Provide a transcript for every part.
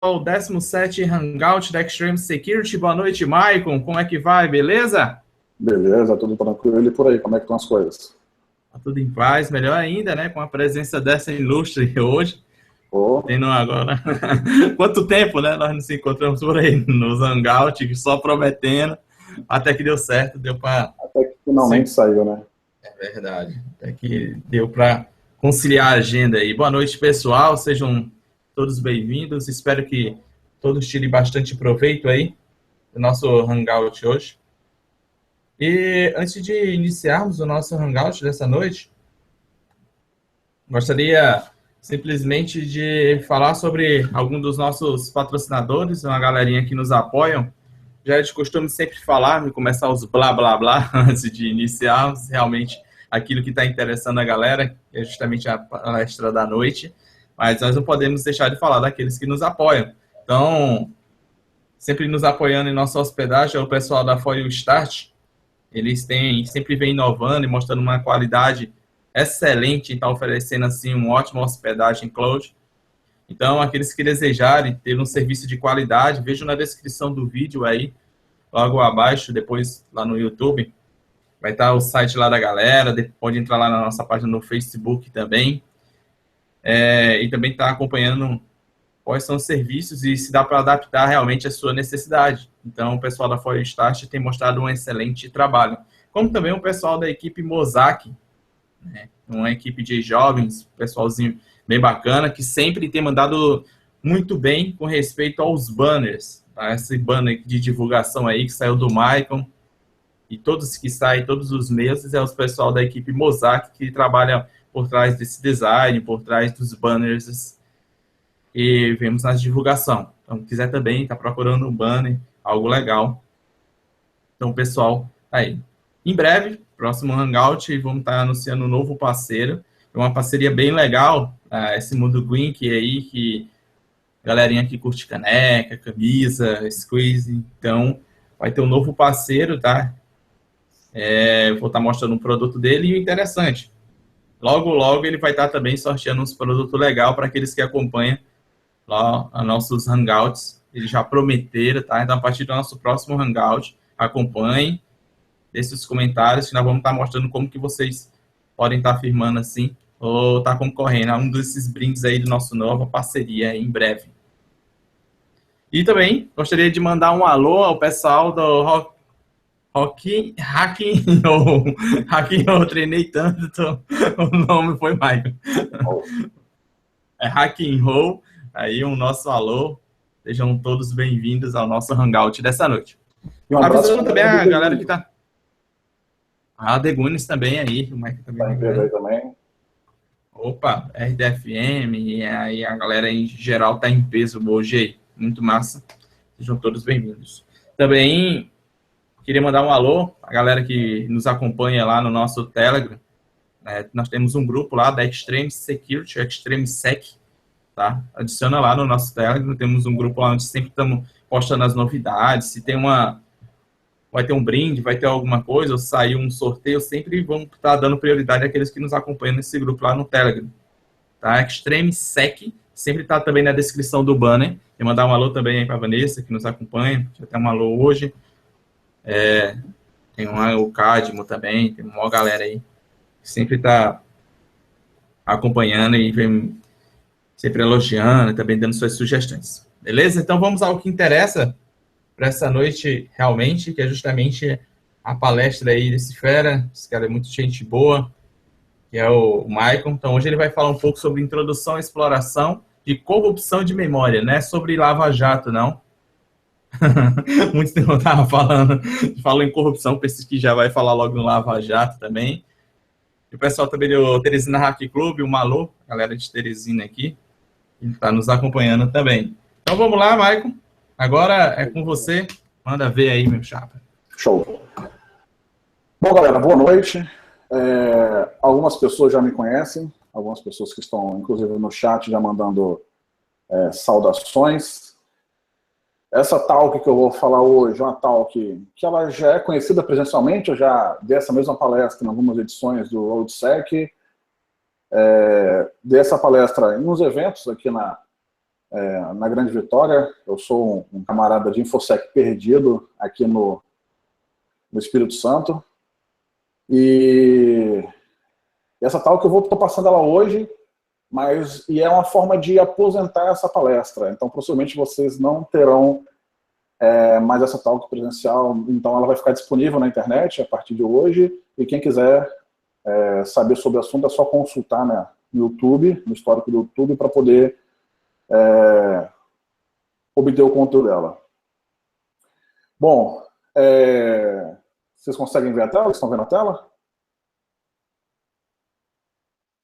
ao 17º Hangout da Extreme Security. Boa noite, Maicon. Como é que vai? Beleza? Beleza, tudo tranquilo. E por aí, como é que estão as coisas? Tá tudo em paz. Melhor ainda, né? Com a presença dessa ilustre hoje. Oh, Tendo agora... Quanto tempo, né? Nós nos encontramos por aí nos Hangouts, só prometendo. Até que deu certo, deu para... até que finalmente saiu, né? É verdade. Até que deu para conciliar a agenda aí. Boa noite, pessoal. Sejam todos bem-vindos. Espero que todos tirem bastante proveito aí do nosso Hangout hoje. E antes de iniciarmos o nosso Hangout dessa noite, gostaria simplesmente de falar sobre algum dos nossos patrocinadores, uma galerinha que nos apoiam. Já é de costume sempre falar, começar os blá blá blá antes de iniciarmos realmente aquilo que está interessando a galera, que é justamente a palestra da noite, mas nós não podemos deixar de falar daqueles que nos apoiam. Então, sempre nos apoiando em nossa hospedagem é o pessoal da For You Start. Eles sempre vêm inovando e mostrando uma qualidade excelente, está oferecendo assim uma ótima hospedagem cloud. Então, aqueles que desejarem ter um serviço de qualidade, vejam na descrição do vídeo aí, logo abaixo, depois lá no YouTube, vai estar o site lá da galera, pode entrar lá na nossa página no Facebook também, e também está acompanhando quais são os serviços e se dá para adaptar realmente à sua necessidade. Então, o pessoal da Forestart tem mostrado um excelente trabalho. Como também o pessoal da equipe Mosaic, né? Uma equipe de jovens, pessoalzinho bem bacana, que sempre tem mandado muito bem com respeito aos banners. Tá? Esse banner de divulgação aí que saiu do Maicon, e todos que saem todos os meses é o pessoal da equipe Mosaic que trabalha por trás desse design, por trás dos banners e vemos na divulgação. Então, quiser também, está procurando um banner, algo legal. Então, pessoal, aí. Em breve, próximo Hangout, vamos estar anunciando um novo parceiro. É uma parceria bem legal, esse Mundo Green, que aí, que galerinha que curte caneca, camisa, squeeze. Então, vai ter um novo parceiro, tá? Vou estar mostrando um produto dele e o interessante. Logo, logo, ele vai estar também sorteando uns produtos legais para aqueles que acompanham lá os nossos hangouts, eles já prometeram, tá? Então, a partir do nosso próximo hangout, acompanhem, deixem os comentários, que nós vamos estar mostrando como que vocês podem estar firmando assim, ou estar concorrendo a um desses brindes aí do nosso nova parceria em breve. E também gostaria de mandar um alô ao pessoal do Hacking eu treinei tanto, então, o nome foi Michael. É Hacking Roll. Aí um nosso alô, sejam todos bem-vindos ao nosso Hangout dessa noite. E um abraço Avisando também a galera que tá... A Degunes também aí, o Mike também. Tá empresa aí também. Opa, RDFM, e aí a galera em geral tá em peso hoje aí, muito massa. Sejam todos bem-vindos. Também queria mandar um alô a galera que nos acompanha lá no nosso Telegram. Nós temos um grupo lá da Extreme Security, Extreme Sec, tá? Adiciona lá no nosso Telegram, temos um grupo lá onde sempre estamos postando as novidades, se tem vai ter um brinde, vai ter alguma coisa, ou sair um sorteio, sempre vamos estar dando prioridade àqueles que nos acompanham nesse grupo lá no Telegram, tá? Extreme Sec, sempre está também na descrição do banner, e mandar um alô também aí para a Vanessa, que nos acompanha, já tem um alô hoje, tem o Cadmo também, tem uma maior galera aí, que sempre está acompanhando e vem sempre elogiando e também dando suas sugestões. Beleza? Então vamos ao que interessa para essa noite realmente, que é justamente a palestra aí desse fera, esse cara é muito gente boa, que é o Maicon. Então hoje ele vai falar um pouco sobre introdução e exploração de corrupção de memória, não é sobre Lava-Jato, não. Muitos tempo estavam falando em corrupção, pensei que já vai falar logo no Lava-Jato também. E o pessoal também do Teresina Hack Club, o Malu, a galera de Teresina aqui, ele está nos acompanhando também. Então vamos lá, Maicon. Agora é com você. Manda ver aí, meu chapa. Show. Bom, galera, boa noite. Algumas pessoas já me conhecem, algumas pessoas que estão, inclusive, no chat já mandando saudações. Essa talk que eu vou falar hoje é uma talk que ela já é conhecida presencialmente, eu já dei essa mesma palestra em algumas edições do RoadSec, dei essa palestra em uns eventos aqui na Grande Vitória. Eu sou um camarada de InfoSec perdido aqui no Espírito Santo. E essa talk eu estou passando ela hoje, e é uma forma de aposentar essa palestra. Então, possivelmente, vocês não terão mais essa talk presencial. Então, ela vai ficar disponível na internet a partir de hoje. E quem quiser saber sobre o assunto é só consultar, né, no YouTube, no histórico do YouTube, para poder obter o conteúdo dela. Bom, vocês conseguem ver a tela? Estão vendo a tela?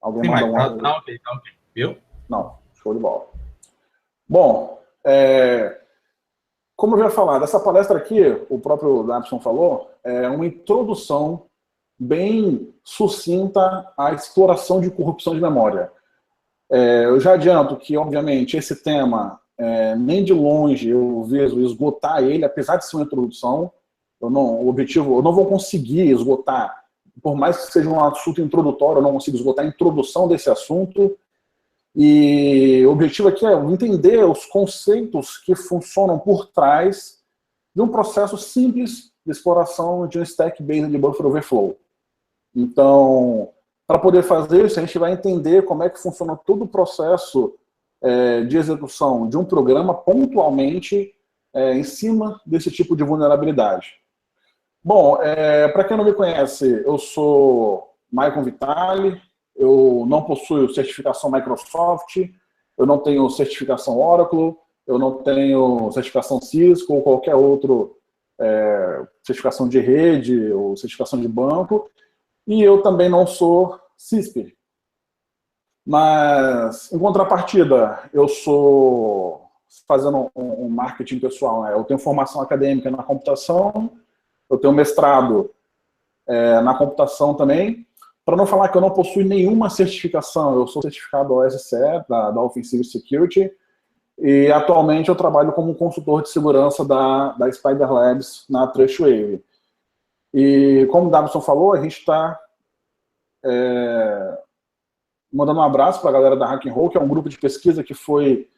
Alguém Sim, manda Mike, tá ok, viu? Não, show de bola. Bom, como eu já falado, essa palestra aqui, o próprio Dabson falou, é uma introdução bem sucinta à exploração de corrupção de memória. Eu já adianto que, obviamente, esse tema, nem de longe eu vejo esgotar ele, apesar de ser uma introdução. Eu não vou conseguir esgotar, por mais que seja um assunto introdutório, eu não consigo esgotar a introdução desse assunto. E o objetivo aqui é entender os conceitos que funcionam por trás de um processo simples de exploração de um stack-based buffer overflow. Então, para poder fazer isso, a gente vai entender como é que funciona todo o processo de execução de um programa pontualmente em cima desse tipo de vulnerabilidade. Bom, para quem não me conhece, eu sou Maicon Vitali, eu não possuo certificação Microsoft, eu não tenho certificação Oracle, eu não tenho certificação Cisco ou qualquer outra certificação de rede ou certificação de banco, e eu também não sou CISP. Mas, em contrapartida, eu sou fazendo um marketing pessoal, né? Eu tenho formação acadêmica na computação, eu tenho mestrado na computação também. Para não falar que eu não possuo nenhuma certificação, eu sou certificado OSCE, da Offensive Security, e atualmente eu trabalho como consultor de segurança da Spider Labs na Trustwave. E como o Dabson falou, a gente está mandando um abraço para a galera da Hack and Roll, que é um grupo de pesquisa que foi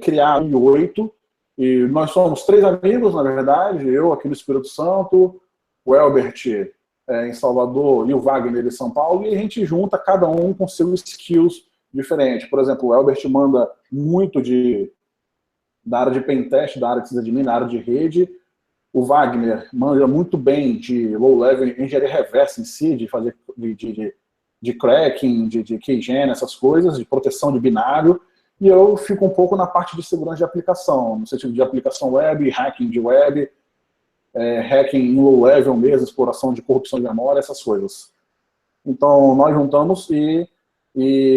criado em 2008, e nós somos 3 amigos, na verdade, eu aqui no Espírito Santo, o Elbert em Salvador e o Wagner em São Paulo, e a gente junta cada um com seus skills diferentes. Por exemplo, o Elbert manda muito da área de pentest, da área de sysadmin, da área de rede. O Wagner manda muito bem de low-level engenharia reversa em si, de fazer de cracking, de keygen, essas coisas, de proteção de binário. E eu fico um pouco na parte de segurança de aplicação, no sentido de aplicação web, hacking de web, hacking em low level mesmo, exploração de corrupção de memória, essas coisas. Então, nós juntamos e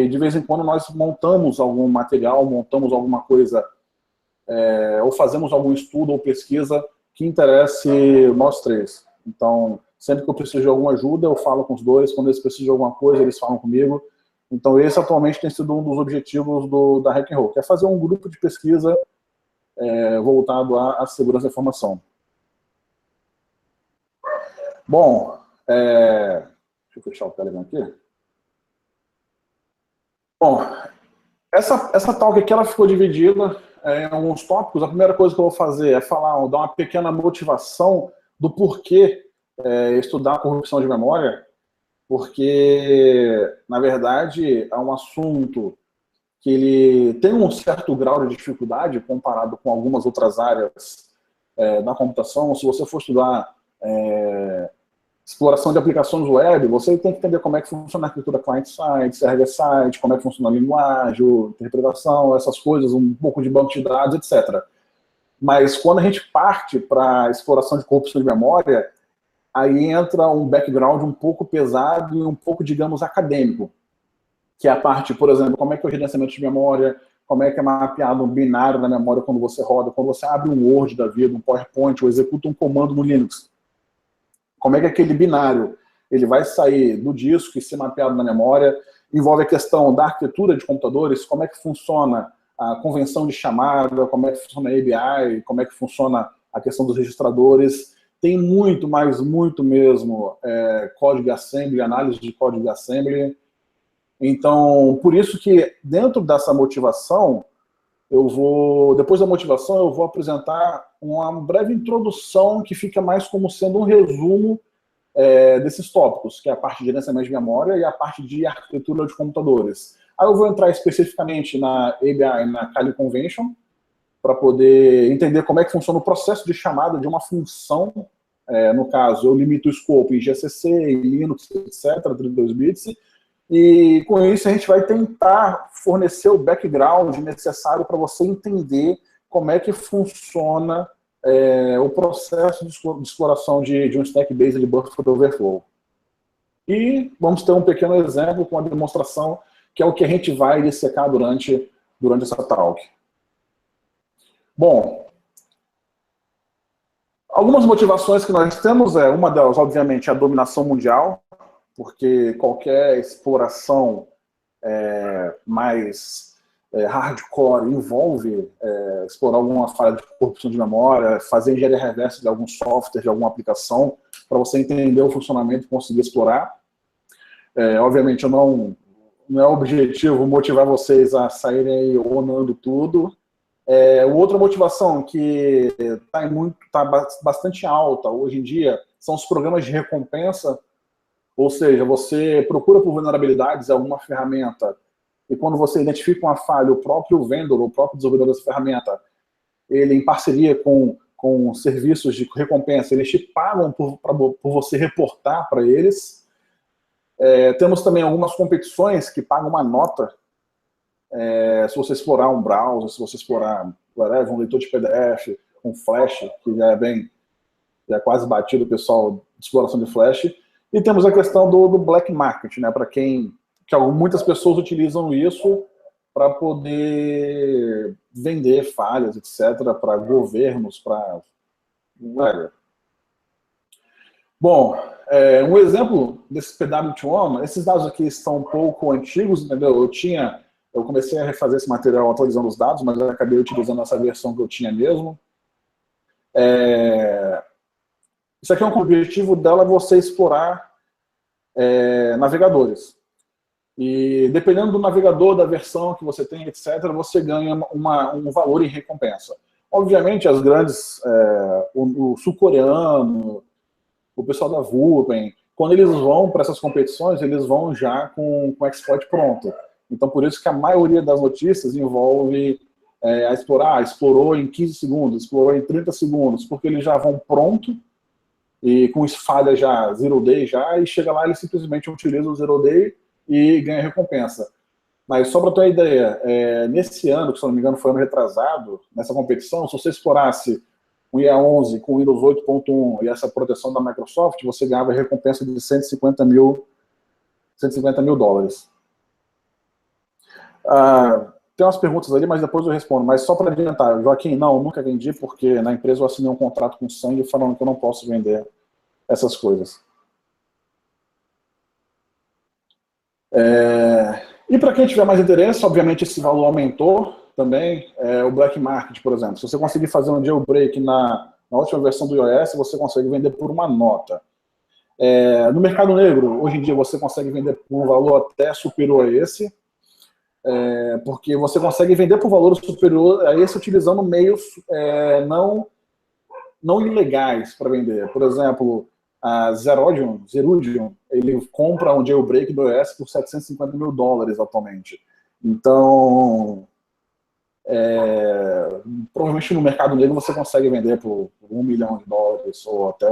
de vez em quando nós montamos algum material, montamos alguma coisa, ou fazemos algum estudo ou pesquisa que interesse nós 3. Então, sempre que eu preciso de alguma ajuda, eu falo com os 2, quando eles precisam de alguma coisa, eles falam comigo. Então, esse atualmente tem sido um dos objetivos da Hack and Roll, que é fazer um grupo de pesquisa voltado à segurança da informação. Bom, deixa eu fechar o Telegram aqui. Bom, essa talk aqui ela ficou dividida em alguns tópicos. A primeira coisa que eu vou fazer é dar uma pequena motivação do porquê estudar a corrupção de memória, porque, na verdade, é um assunto que ele tem um certo grau de dificuldade comparado com algumas outras áreas da computação. Se você for estudar exploração de aplicações web, você tem que entender como é que funciona a arquitetura client-side, server-side, como é que funciona a linguagem, interpretação, essas coisas, um pouco de banco de dados, etc. Mas quando a gente parte para a exploração de corrupção de memória, aí entra um background um pouco pesado e um pouco, digamos, acadêmico, que é a parte, por exemplo, como é que é o gerenciamento de memória, como é que é mapeado um binário na memória quando você roda, quando você abre um Word da vida, um PowerPoint, ou executa um comando no Linux. Como é que aquele binário ele vai sair do disco e ser mapeado na memória, envolve a questão da arquitetura de computadores, como é que funciona a convenção de chamada, como é que funciona a ABI, como é que funciona a questão dos registradores. Tem muito, mas muito mesmo, código assembly, análise de código assembly. Então, por isso que dentro dessa motivação, depois da motivação, eu vou apresentar uma breve introdução que fica mais como sendo um resumo desses tópicos, que é a parte de gerenciamento de memória e a parte de arquitetura de computadores. Aí eu vou entrar especificamente na ABI e na Kali Convention, para poder entender como é que funciona o processo de chamada de uma função. No caso, eu limito o escopo em GCC, em Linux, etc., 32 bits, e com isso a gente vai tentar fornecer o background necessário para você entender como é que funciona o processo de exploração de um stack-based buffer overflow. E vamos ter um pequeno exemplo com a demonstração, que é o que a gente vai dissecar durante essa talk. Bom, algumas motivações que nós temos, uma delas, obviamente, é a dominação mundial, porque qualquer exploração mais hardcore envolve explorar alguma falha de corrupção de memória, fazer engenharia reversa de algum software, de alguma aplicação, para você entender o funcionamento e conseguir explorar. Obviamente, não é o objetivo motivar vocês a saírem aí onando tudo. Outra motivação que está bastante alta hoje em dia são os programas de recompensa, ou seja, você procura por vulnerabilidades em alguma ferramenta e quando você identifica uma falha, o próprio vendor, o próprio desenvolvedor dessa ferramenta, ele em parceria com serviços de recompensa, eles te pagam por você reportar para eles. Temos também algumas competições que pagam uma nota. Se você explorar um browser, se você explorar um leitor de PDF, um Flash, que já é quase batido o pessoal de exploração de Flash. E temos a questão do black market, né, para que muitas pessoas utilizam isso para poder vender falhas, etc., para governos, para... Bom, um exemplo desse PW1, esses dados aqui estão um pouco antigos, entendeu? Eu comecei a refazer esse material atualizando os dados, mas eu acabei utilizando essa versão que eu tinha mesmo. Isso aqui é um objetivo dela, você explorar navegadores. E dependendo do navegador, da versão que você tem, etc., você ganha um valor em recompensa. Obviamente, as grandes, o sul-coreano, o pessoal da Vulpen, quando eles vão para essas competições, eles vão já com o exploit pronto. Então, por isso que a maioria das notícias envolve explorou em 15 segundos, explorou em 30 segundos, porque eles já vão pronto, e com falha já, zero day já, e chega lá, ele simplesmente utiliza o zero day e ganha recompensa. Mas só para ter uma ideia, nesse ano, que se não me engano foi ano retrasado, nessa competição, se você explorasse o IA11 com o Windows 8.1 e essa proteção da Microsoft, você ganhava recompensa de 150 mil dólares. Tem umas perguntas ali, mas depois eu respondo. Mas só para adiantar, Joaquim, não, nunca vendi, porque na empresa eu assinei um contrato com sangue falando que eu não posso vender essas coisas. E para quem tiver mais interesse, obviamente esse valor aumentou também. O Black Market, por exemplo. Se você conseguir fazer um jailbreak na última versão do iOS, você consegue vender por uma nota. No mercado negro, hoje em dia, você consegue vender por um valor até superior a esse, porque você consegue vender por valor superior a esse utilizando meios não ilegais para vender. Por exemplo, a Zerodium, ele compra um jailbreak do iOS por 750 mil dólares atualmente. Então, provavelmente no mercado negro você consegue vender por $1 milhão, ou até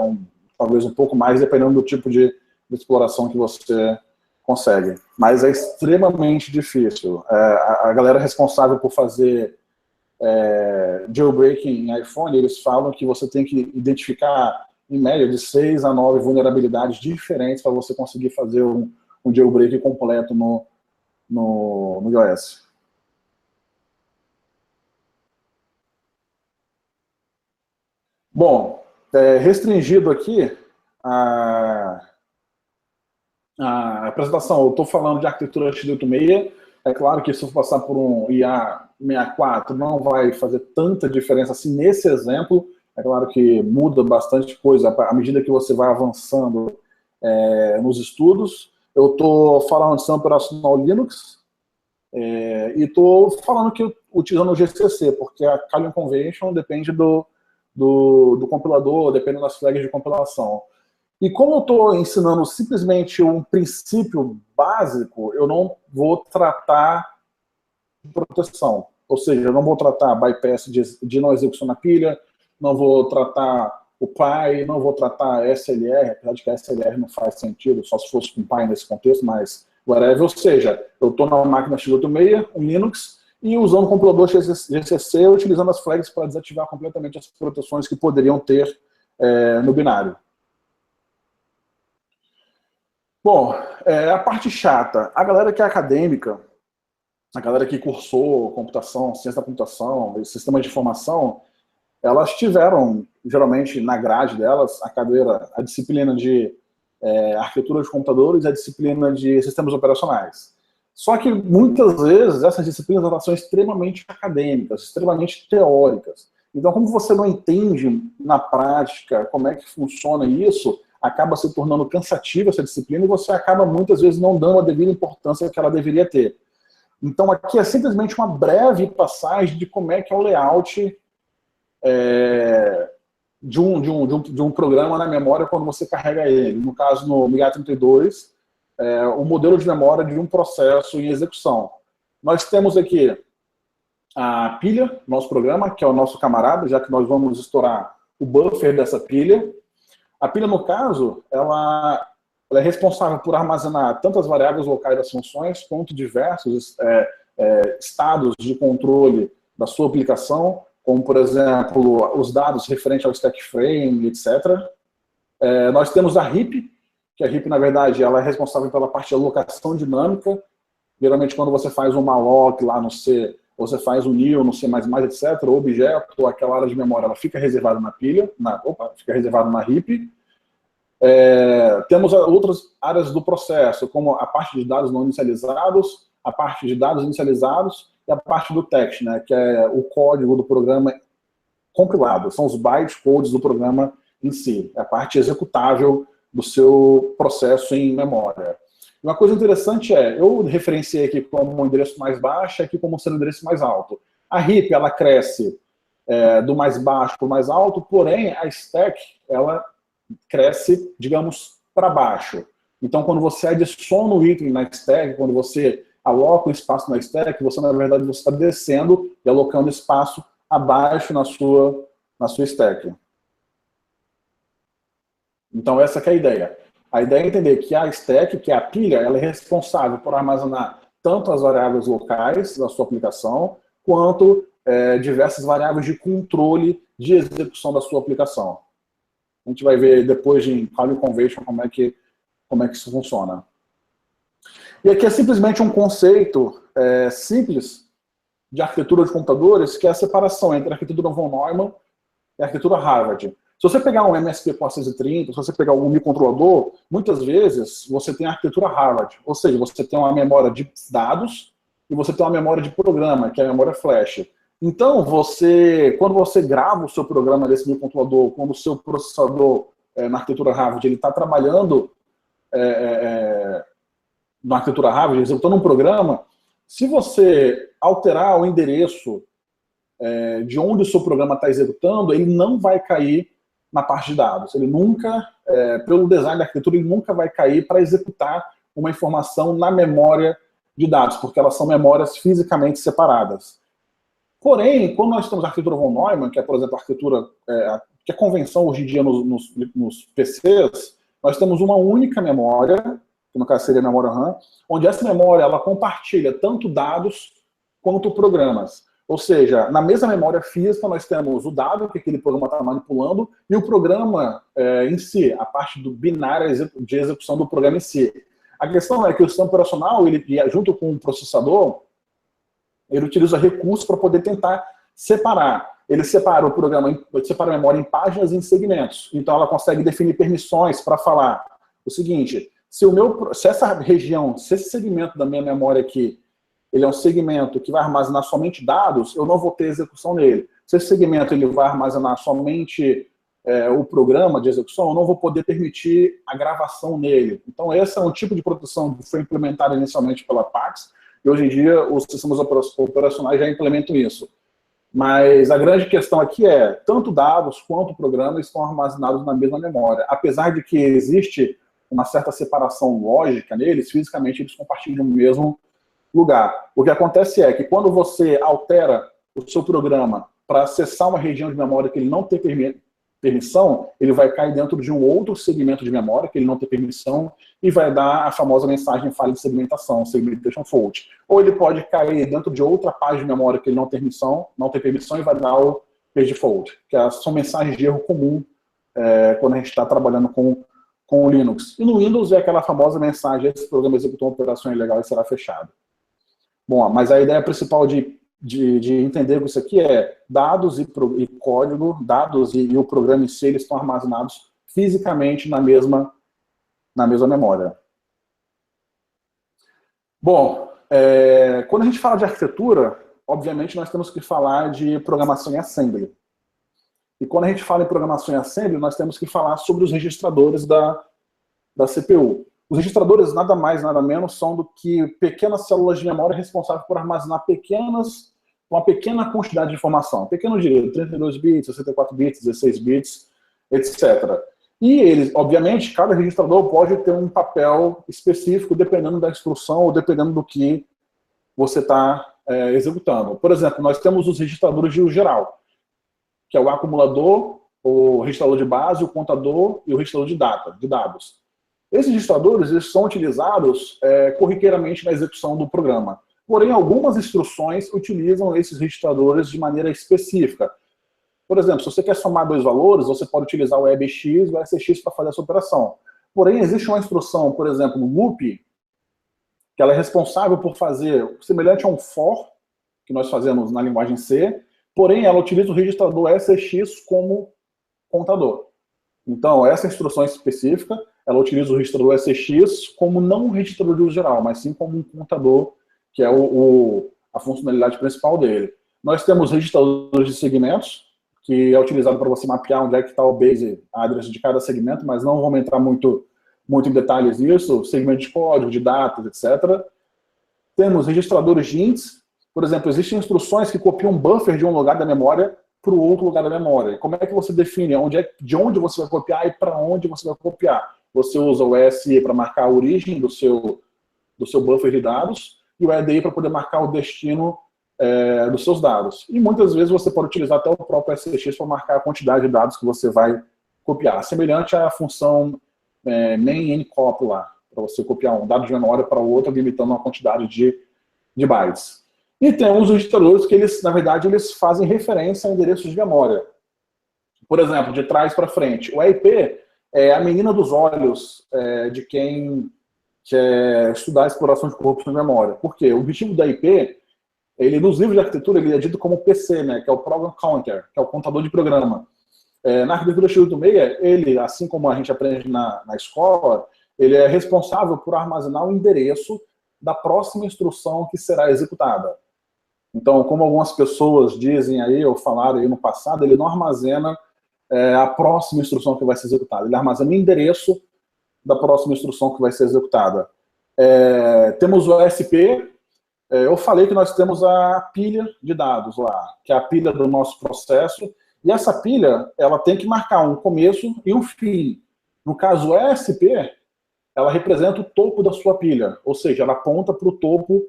talvez um pouco mais, dependendo do tipo de exploração que você consegue. Mas é extremamente difícil. A galera responsável por fazer jailbreak em iPhone, eles falam que você tem que identificar, em média, de 6 a 9 vulnerabilidades diferentes para você conseguir fazer um jailbreak completo no iOS. Bom, restringido aqui a apresentação, eu estou falando de arquitetura x86, é claro que se eu passar por um IA64 não vai fazer tanta diferença assim nesse exemplo, é claro que muda bastante coisa à medida que você vai avançando nos estudos. Eu estou falando de sistema operacional Linux, E estou falando que utilizando o GCC, porque a Kalium Convention depende do compilador, depende das flags de compilação. E como eu estou ensinando simplesmente um princípio básico, eu não vou tratar de proteção. Ou seja, eu não vou tratar bypass de não execução na pilha, não vou tratar o PI, não vou tratar SLR, apesar de que a SLR não faz sentido, só se fosse com PI nesse contexto, mas whatever. Ou seja, eu estou na máquina x86, um Linux, e usando o compilador GCC, utilizando as flags para desativar completamente as proteções que poderiam ter no binário. Bom, a parte chata. A galera que é acadêmica, a galera que cursou computação, ciência da computação, sistemas de informação, elas tiveram, geralmente, na grade delas, a disciplina de arquitetura de computadores e a disciplina de sistemas operacionais. Só que, muitas vezes, essas disciplinas elas são extremamente acadêmicas, extremamente teóricas. Então, como você não entende, na prática, como é que funciona isso, acaba se tornando cansativa essa disciplina e você acaba, muitas vezes, não dando a devida importância que ela deveria ter. Então, aqui é simplesmente uma breve passagem de como é que é o layout de um programa na memória quando você carrega ele. No caso, no MIGA32, o modelo de memória de um processo em execução. Nós temos aqui a pilha, nosso programa, que é o nosso camarada, já que nós vamos estourar o buffer dessa pilha. A pilha, no caso, ela é responsável por armazenar tanto as variáveis locais das funções, quanto diversos estados de controle da sua aplicação, como, por exemplo, os dados referentes ao stack frame, etc. Nós temos a heap, que a heap, na verdade, ela é responsável pela parte de alocação dinâmica. Geralmente, quando você faz um malloc lá no C, você faz um new no C++, etc., o objeto, aquela área de memória, ela fica reservada na pilha, fica reservada na heap. Temos outras áreas do processo, como a parte de dados não inicializados, a parte de dados inicializados e a parte do text, né, que é o código do programa compilado, são os bytecodes do programa em si, é a parte executável do seu processo em memória. Uma coisa interessante eu referenciei aqui como um endereço mais baixo e aqui como sendo um endereço mais alto. A heap, ela cresce do mais baixo para o mais alto, porém a stack, ela cresce, digamos, para baixo. Então, quando você adiciona o item na stack, quando você aloca o espaço na stack, você, na verdade, você está descendo e alocando espaço abaixo na sua stack. Então, essa que é a ideia. A ideia é entender que a stack, que é a pilha, ela é responsável por armazenar tanto as variáveis locais da sua aplicação, quanto diversas variáveis de controle de execução da sua aplicação. A gente vai ver depois em Kalium Convention como é que isso funciona. E aqui é simplesmente um conceito simples de arquitetura de computadores, que é a separação entre a arquitetura von Neumann e a arquitetura Harvard. Se você pegar um MSP430, se você pegar algum microcontrolador, muitas vezes você tem a arquitetura Harvard, ou seja, você tem uma memória de dados e você tem uma memória de programa, que é a memória flash. Então, quando você grava o seu programa desse microcontrolador, quando o seu processador na arquitetura Harvard ele está trabalhando na arquitetura Harvard, executando um programa, se você alterar o endereço de onde o seu programa está executando, ele não vai cair na parte de dados. Ele nunca, pelo design da arquitetura, ele nunca vai cair para executar uma informação na memória de dados, porque elas são memórias fisicamente separadas. Porém, quando nós temos a arquitetura von Neumann, que é, por exemplo, a arquitetura, que é convenção hoje em dia nos PCs, nós temos uma única memória, que no caso seria a memória RAM, onde essa memória ela compartilha tanto dados quanto programas. Ou seja, na mesma memória física nós temos o dado que aquele programa está manipulando e o programa em si, a parte do binário de execução do programa em si. A questão é que o sistema operacional, ele, junto com o processador, ele utiliza recursos para poder tentar separar. Ele separa o programa, separa a memória em páginas e em segmentos. Então ela consegue definir permissões para falar o seguinte: se essa região, se esse segmento da minha memória aqui, ele é um segmento que vai armazenar somente dados, eu não vou ter execução nele. Se esse segmento ele vai armazenar somente o programa de execução, eu não vou poder permitir a gravação nele. Então esse é um tipo de proteção que foi implementada inicialmente pela Pax, e hoje em dia os sistemas operacionais já implementam isso. Mas a grande questão aqui é, tanto dados quanto programas estão armazenados na mesma memória. Apesar de que existe uma certa separação lógica neles, fisicamente eles compartilham o mesmo lugar. O que acontece é que quando você altera o seu programa para acessar uma região de memória que ele não tem permissão, ele vai cair dentro de um outro segmento de memória que ele não tem permissão e vai dar a famosa mensagem falha de segmentação, segmentation fault. Ou ele pode cair dentro de outra página de memória que ele não tem permissão e vai dar o page fault, que são mensagens de erro comum quando a gente está trabalhando com o Linux. E no Windows é aquela famosa mensagem: esse programa executou uma operação ilegal e será fechado. Bom, mas a ideia principal de entender que isso aqui é dados e código, dados e o programa em si, eles estão armazenados fisicamente na mesma memória. Bom, quando a gente fala de arquitetura, obviamente nós temos que falar de programação em assembly. E quando a gente fala em programação em assembly, nós temos que falar sobre os registradores da CPU. Os registradores nada mais, nada menos são do que pequenas células de memória responsáveis por armazenar uma pequena quantidade de informação. Pequeno, eu diria, 32 bits, 64 bits, 16 bits, etc. E eles, obviamente, cada registrador pode ter um papel específico dependendo da instrução ou dependendo do que você está executando. Por exemplo, nós temos os registradores de geral, que é o acumulador, o registrador de base, o contador e o registrador de dados. Esses registradores eles são utilizados corriqueiramente na execução do programa. Porém, algumas instruções utilizam esses registradores de maneira específica. Por exemplo, se você quer somar dois valores, você pode utilizar o EBX e o SX para fazer essa operação. Porém, existe uma instrução, por exemplo, no loop, que ela é responsável por fazer semelhante a um for, que nós fazemos na linguagem C, porém, ela utiliza o registrador SX como contador. Então, essa instrução específica, ela utiliza o registrador SX como não um registrador de uso geral, mas sim como um contador, que é a funcionalidade principal dele. Nós temos registradores de segmentos, que é utilizado para você mapear onde é que está o base address de cada segmento, mas não vamos entrar muito em detalhes nisso, segmento de código, de dados, etc. Temos registradores de índice, por exemplo, existem instruções que copiam um buffer de um lugar da memória para o outro lugar da memória. Como é que você define de onde você vai copiar e para onde você vai copiar? Você usa o ESE para marcar a origem do seu buffer de dados e o EDI para poder marcar o destino dos seus dados. E muitas vezes você pode utilizar até o próprio SCX para marcar a quantidade de dados que você vai copiar, semelhante à função main-ncop lá, para você copiar um dado de memória para o outro, limitando a quantidade de bytes. E temos os registradores que, na verdade, eles fazem referência a endereços de memória. Por exemplo, de trás para frente. O EIP é a menina dos olhos de quem quer estudar a exploração de corpos de memória. Por quê? O objetivo da IP, nos livros de arquitetura, ele é dito como PC, né, que é o Program Counter, que é o contador de programa. Na arquitetura X86, ele, assim como a gente aprende na escola, ele é responsável por armazenar o endereço da próxima instrução que será executada. Então, como algumas pessoas dizem aí, ou falaram aí no passado, ele não armazena a próxima instrução que vai ser executada. Ele armazena o endereço da próxima instrução que vai ser executada. Temos o SP. Eu falei que nós temos a pilha de dados lá, que é a pilha do nosso processo. E essa pilha, ela tem que marcar um começo e um fim. No caso, o ESP, ela representa o topo da sua pilha. Ou seja, ela aponta para o topo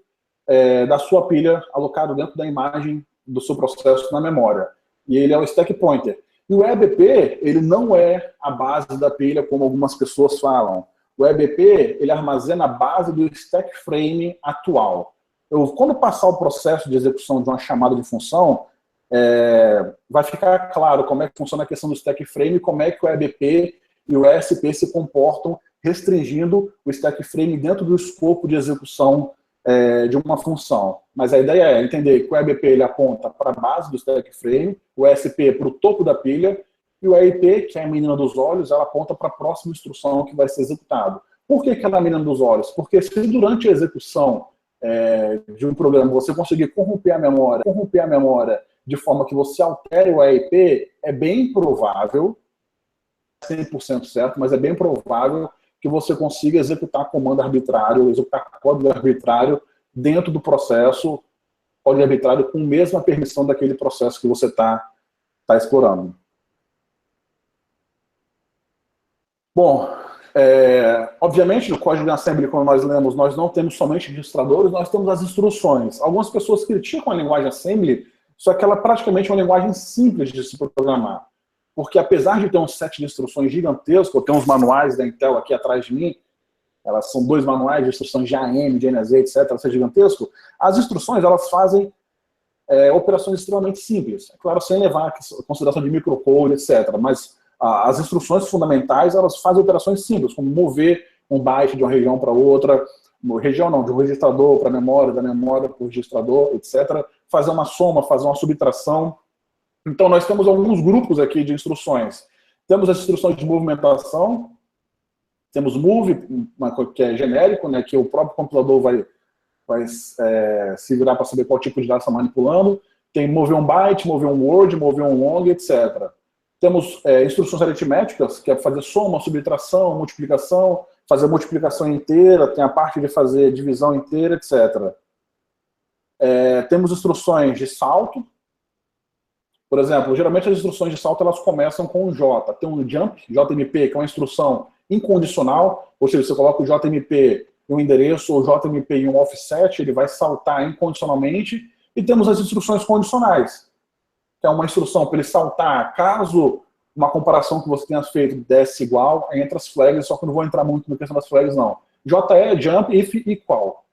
da sua pilha alocado dentro da imagem do seu processo na memória. E ele é o stack pointer. E o EBP, ele não é a base da pilha, como algumas pessoas falam. O EBP, ele armazena a base do stack frame atual. Quando passar o processo de execução de uma chamada de função, vai ficar claro como é que funciona a questão do stack frame, como é que o EBP e o ESP se comportam, restringindo o stack frame dentro do escopo de execução de uma função. Mas a ideia é entender que o EBP ele aponta para a base do stack frame, o ESP para o topo da pilha, e o EIP, que é a menina dos olhos, ela aponta para a próxima instrução que vai ser executada. Por que ela é a menina dos olhos? Porque se durante a execução de um programa você conseguir corromper a memória de forma que você altere o EIP, é bem provável, 100% certo, mas é bem provável que você consiga executar comando arbitrário, executar código arbitrário dentro do processo código arbitrário com a mesma permissão daquele processo que você está explorando. Bom, obviamente, no código de assembly, como nós lemos, nós não temos somente registradores, nós temos as instruções. Algumas pessoas criticam a linguagem assembly, só que ela é praticamente uma linguagem simples de se programar. Porque apesar de ter um set de instruções gigantesco, eu tenho uns manuais da Intel aqui atrás de mim, elas são 2 manuais de instruções de AM, de NZ, etc., isso é gigantesco, as instruções, elas fazem operações extremamente simples. É claro, sem levar a consideração de microcode, etc., mas as instruções fundamentais, elas fazem operações simples, como mover um byte de uma região para outra, região não, de um registrador para a memória, da memória para o registrador, etc., fazer uma soma, fazer uma subtração. Então, nós temos alguns grupos aqui de instruções. Temos as instruções de movimentação, temos move, que é genérico, né, que o próprio compilador vai se virar para saber qual tipo de dado está manipulando. Tem mover um byte, mover um word, mover um long, etc. Temos instruções aritméticas, que é fazer soma, subtração, multiplicação, fazer multiplicação inteira, tem a parte de fazer divisão inteira, etc. Temos instruções de salto. Por exemplo, geralmente as instruções de salto elas começam com um J. Tem um jump, JMP, que é uma instrução incondicional, ou seja, você coloca o JMP em um endereço ou JMP em um offset, ele vai saltar incondicionalmente. E temos as instruções condicionais, que é uma instrução para ele saltar caso uma comparação que você tenha feito desse igual, entre as flags, só que eu não vou entrar muito na questão das flags, não. JE é jump if equal.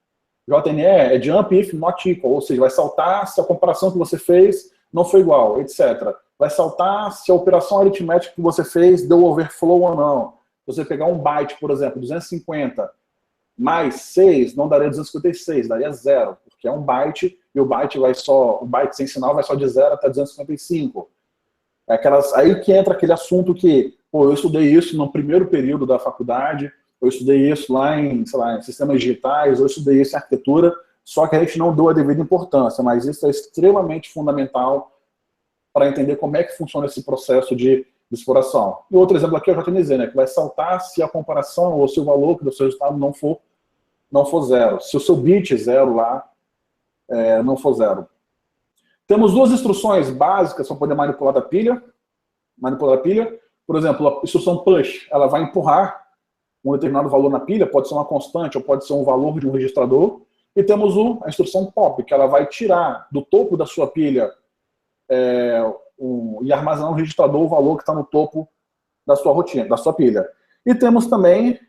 JNE é jump if not equal, ou seja, vai saltar se a comparação que você fez não foi igual, etc. Vai saltar se a operação aritmética que você fez deu overflow ou não. Se você pegar um byte, por exemplo, 250 mais 6, não daria 256, daria 0, porque é um byte, e o byte sem sinal vai só de 0 até 255. Aí que entra aquele assunto que, pô, eu estudei isso no primeiro período da faculdade, eu estudei isso lá em, sei lá, em sistemas digitais, eu estudei isso em arquitetura, só que a gente não deu a devida importância, mas isso é extremamente fundamental para entender como é que funciona esse processo de exploração. E outro exemplo aqui é o JNZ, né, que vai saltar se a comparação ou se o valor do seu resultado não for 0. Se o seu bit 0 lá não for 0. Temos 2 instruções básicas para poder manipular a pilha. Por exemplo, a instrução push, ela vai empurrar um determinado valor na pilha, pode ser uma constante ou pode ser um valor de um registrador. E temos a instrução pop, que ela vai tirar do topo da sua pilha e armazenar um registrador o valor que está no topo da sua rotina, da sua pilha. E temos também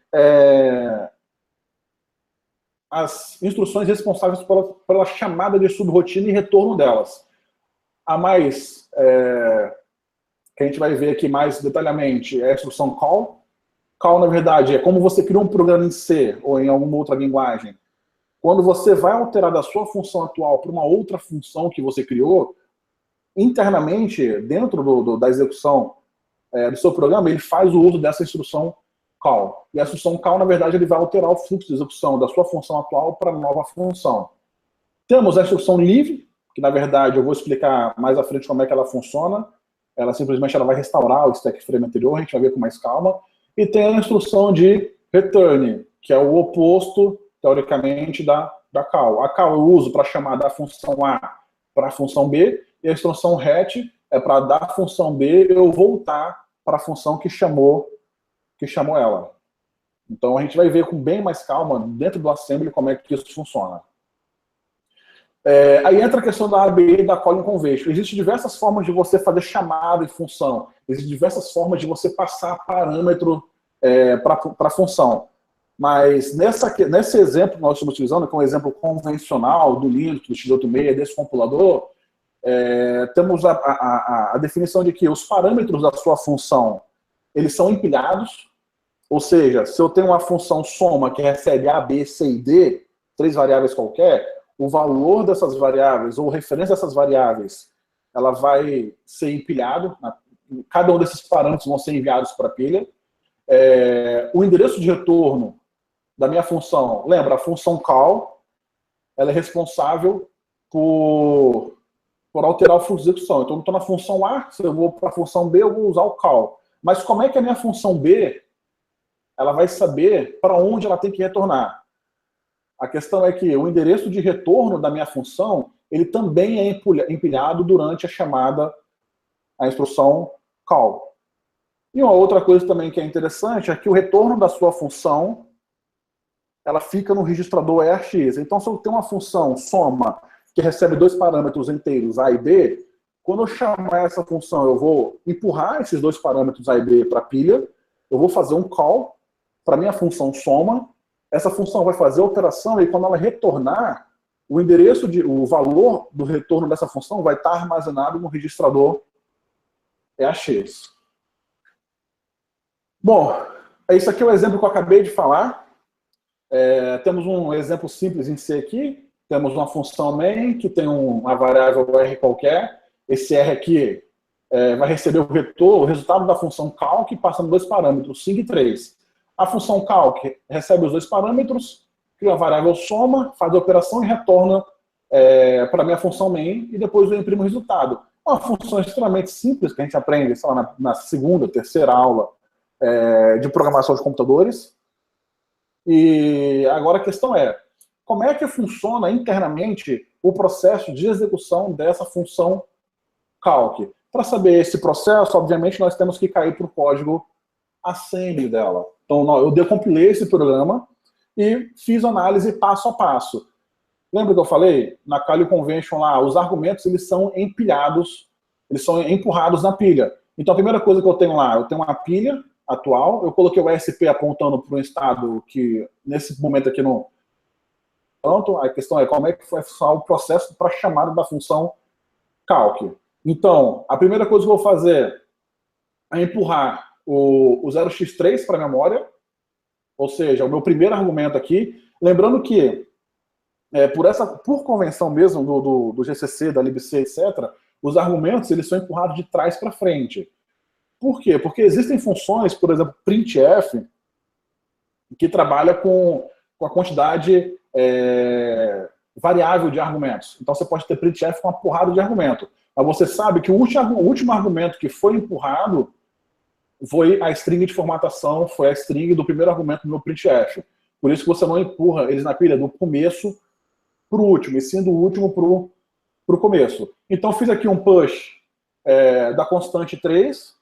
as instruções responsáveis pela chamada de subrotina e retorno delas. A mais, que a gente vai ver aqui mais detalhadamente, é a instrução call. Call, na verdade, é como você criou um programa em C ou em alguma outra linguagem. Quando você vai alterar da sua função atual para uma outra função que você criou, internamente, dentro da execução do seu programa, ele faz o uso dessa instrução call. E a instrução call, na verdade, ele vai alterar o fluxo de execução da sua função atual para a nova função. Temos a instrução leave, que, na verdade, eu vou explicar mais à frente como é que ela funciona. Ela simplesmente vai restaurar o stack frame anterior, a gente vai ver com mais calma. E tem a instrução de return, que é o oposto, teoricamente, da call. A call eu uso para chamar da função A para a função B, e a instrução RET é para da função B eu voltar para a função que chamou ela. Então a gente vai ver com bem mais calma, dentro do assembly, como é que isso funciona. Aí entra a questão da ABI e da call convention. Existem diversas formas de você fazer chamada e função. Existem diversas formas de você passar parâmetro para a função. Mas nesse exemplo que nós estamos utilizando, que é um exemplo convencional do Linux, do x86, desse compilador, temos a definição de que os parâmetros da sua função eles são empilhados, ou seja, se eu tenho uma função soma que recebe A, B, C e D, 3 variáveis qualquer, o valor dessas variáveis, ou referência dessas variáveis, ela vai ser empilhado, cada um desses parâmetros vão ser enviados para a pilha. O endereço de retorno da minha função, lembra, a função call, ela é responsável por alterar o fluxo de execução. Então, eu estou na função A, se eu vou para a função B, eu vou usar o call. Mas como é que a minha função B ela vai saber para onde ela tem que retornar? A questão é que o endereço de retorno da minha função, ele também é empilhado durante a instrução call. E uma outra coisa também que é interessante é que o retorno da sua função, ela fica no registrador EAX. Então, se eu tenho uma função soma que recebe 2 parâmetros inteiros A e B, quando eu chamar essa função, eu vou empurrar esses 2 parâmetros A e B para a pilha, eu vou fazer um call para minha função soma, essa função vai fazer a operação e quando ela retornar, o valor do retorno dessa função vai estar armazenado no registrador EAX. Bom, isso aqui é o exemplo que eu acabei de falar. Temos um exemplo simples em C aqui. Temos uma função main que tem uma variável R qualquer. Esse R aqui vai receber o resultado da função calc, passando 2 parâmetros, 5 e 3. A função calc recebe os 2 parâmetros, cria uma variável soma, faz a operação e retorna para a minha função main, e depois eu imprimo o resultado. Uma função extremamente simples que a gente aprende, sei lá, na segunda, terceira aula de programação de computadores. E agora a questão é, como é que funciona internamente o processo de execução dessa função calc? Para saber esse processo, obviamente, nós temos que cair para o código assembly dela. Então, eu decompilei esse programa e fiz análise passo a passo. Lembra que eu falei? Na Kali Convention lá, os argumentos eles são empilhados, eles são empurrados na pilha. Então, a primeira coisa que eu tenho lá, eu tenho uma pilha atual, eu coloquei o ESP apontando para um estado que, nesse momento aqui, não... Pronto, a questão é como é que vai funcionar o processo para chamada da função calc. Então, a primeira coisa que eu vou fazer é empurrar o 0x3 para a memória, ou seja, o meu primeiro argumento aqui. Lembrando que, por convenção mesmo do GCC, da libc, etc., os argumentos eles são empurrados de trás para frente. Por quê? Porque existem funções, por exemplo, printf, que trabalha com a quantidade variável de argumentos. Então você pode ter printf com uma porrada de argumento. Mas você sabe que o último argumento que foi empurrado foi a string de formatação, foi a string do primeiro argumento do meu printf. Por isso que você não empurra eles na pilha do começo para o último, e sim do último para o começo. Então fiz aqui um push da constante 3,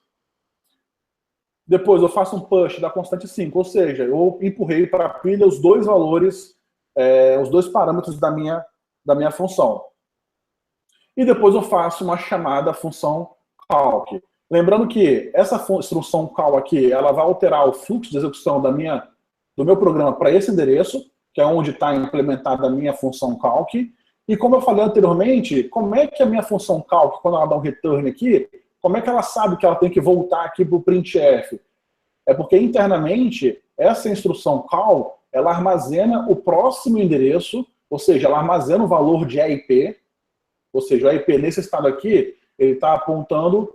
depois eu faço um push da constante 5, ou seja, eu empurrei para a pilha os 2 valores, os 2 parâmetros da minha função. E depois eu faço uma chamada função calc. Lembrando que essa instrução call aqui, ela vai alterar o fluxo de execução do meu programa para esse endereço, que é onde está implementada a minha função calc. E como eu falei anteriormente, como é que a minha função calc, quando ela dá um return aqui, como é que ela sabe que ela tem que voltar aqui para o printf? É porque internamente, essa instrução call, ela armazena o próximo endereço, ou seja, ela armazena o valor de EIP, ou seja, o EIP nesse estado aqui, ele está apontando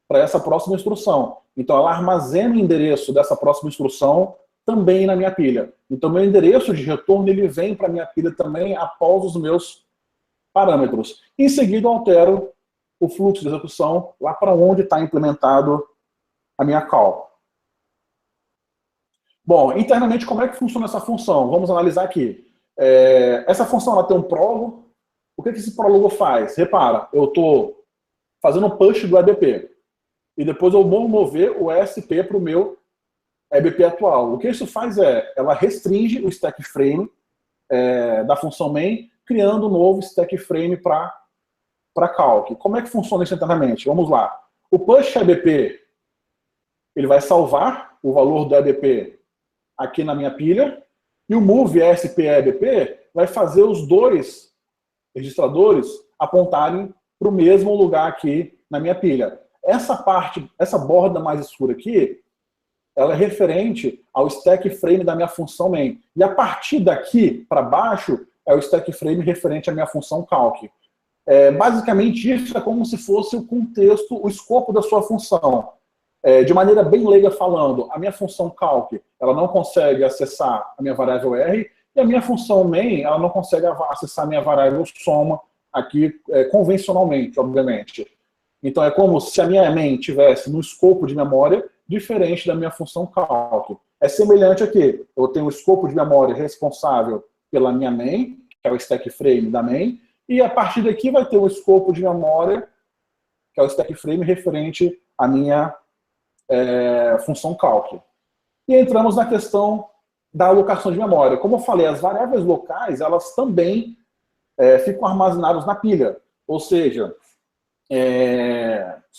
para essa próxima instrução. Então, ela armazena o endereço dessa próxima instrução também na minha pilha. Então, meu endereço de retorno ele vem para a minha pilha também após os meus parâmetros. Em seguida, eu altero o fluxo de execução lá para onde está implementado a minha call. Bom, internamente, como é que funciona essa função? Vamos analisar aqui. Essa função ela tem um prólogo. O que esse prólogo faz? Repara, eu estou fazendo um push do EBP. E depois eu vou mover o ESP para o meu EBP atual. O que isso faz ela restringe o stack frame da função main, criando um novo stack frame para calc. Como é que funciona isso internamente? Vamos lá. O push EBP, ele vai salvar o valor do EBP aqui na minha pilha, e o move ESP EBP vai fazer os 2 registradores apontarem para o mesmo lugar aqui na minha pilha. Essa borda mais escura aqui, ela é referente ao stack frame da minha função main. E a partir daqui para baixo é o stack frame referente à minha função calc. Basicamente isso é como se fosse o contexto, o escopo da sua função. De maneira bem leiga falando, a minha função calc ela não consegue acessar a minha variável R, e a minha função main ela não consegue acessar a minha variável soma aqui convencionalmente, obviamente. Então é como se a minha main tivesse no escopo de memória diferente da minha função calc. É semelhante aqui. Eu tenho o escopo de memória responsável pela minha main, que é o stack frame da main, e a partir daqui vai ter um escopo de memória, que é o stack frame referente à minha função calc. E entramos na questão da alocação de memória. Como eu falei, as variáveis locais, elas também ficam armazenadas na pilha. Ou seja,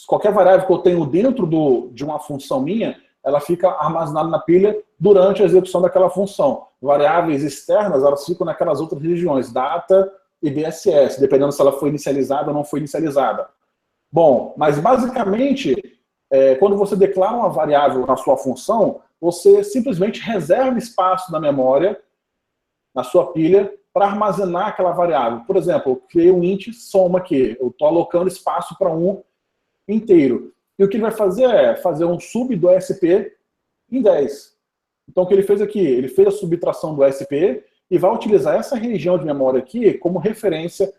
qualquer variável que eu tenho dentro de uma função minha, ela fica armazenada na pilha durante a execução daquela função. Variáveis externas, elas ficam naquelas outras regiões, data e DSS, dependendo se ela foi inicializada ou não foi inicializada. Bom, mas basicamente, quando você declara uma variável na sua função, você simplesmente reserva espaço na memória, na sua pilha, para armazenar aquela variável. Por exemplo, eu criei um int soma aqui, eu estou alocando espaço para um inteiro. E o que ele vai fazer é fazer um sub do SP em 10. Então o que ele fez aqui? Ele fez a subtração do SP e vai utilizar essa região de memória aqui como referência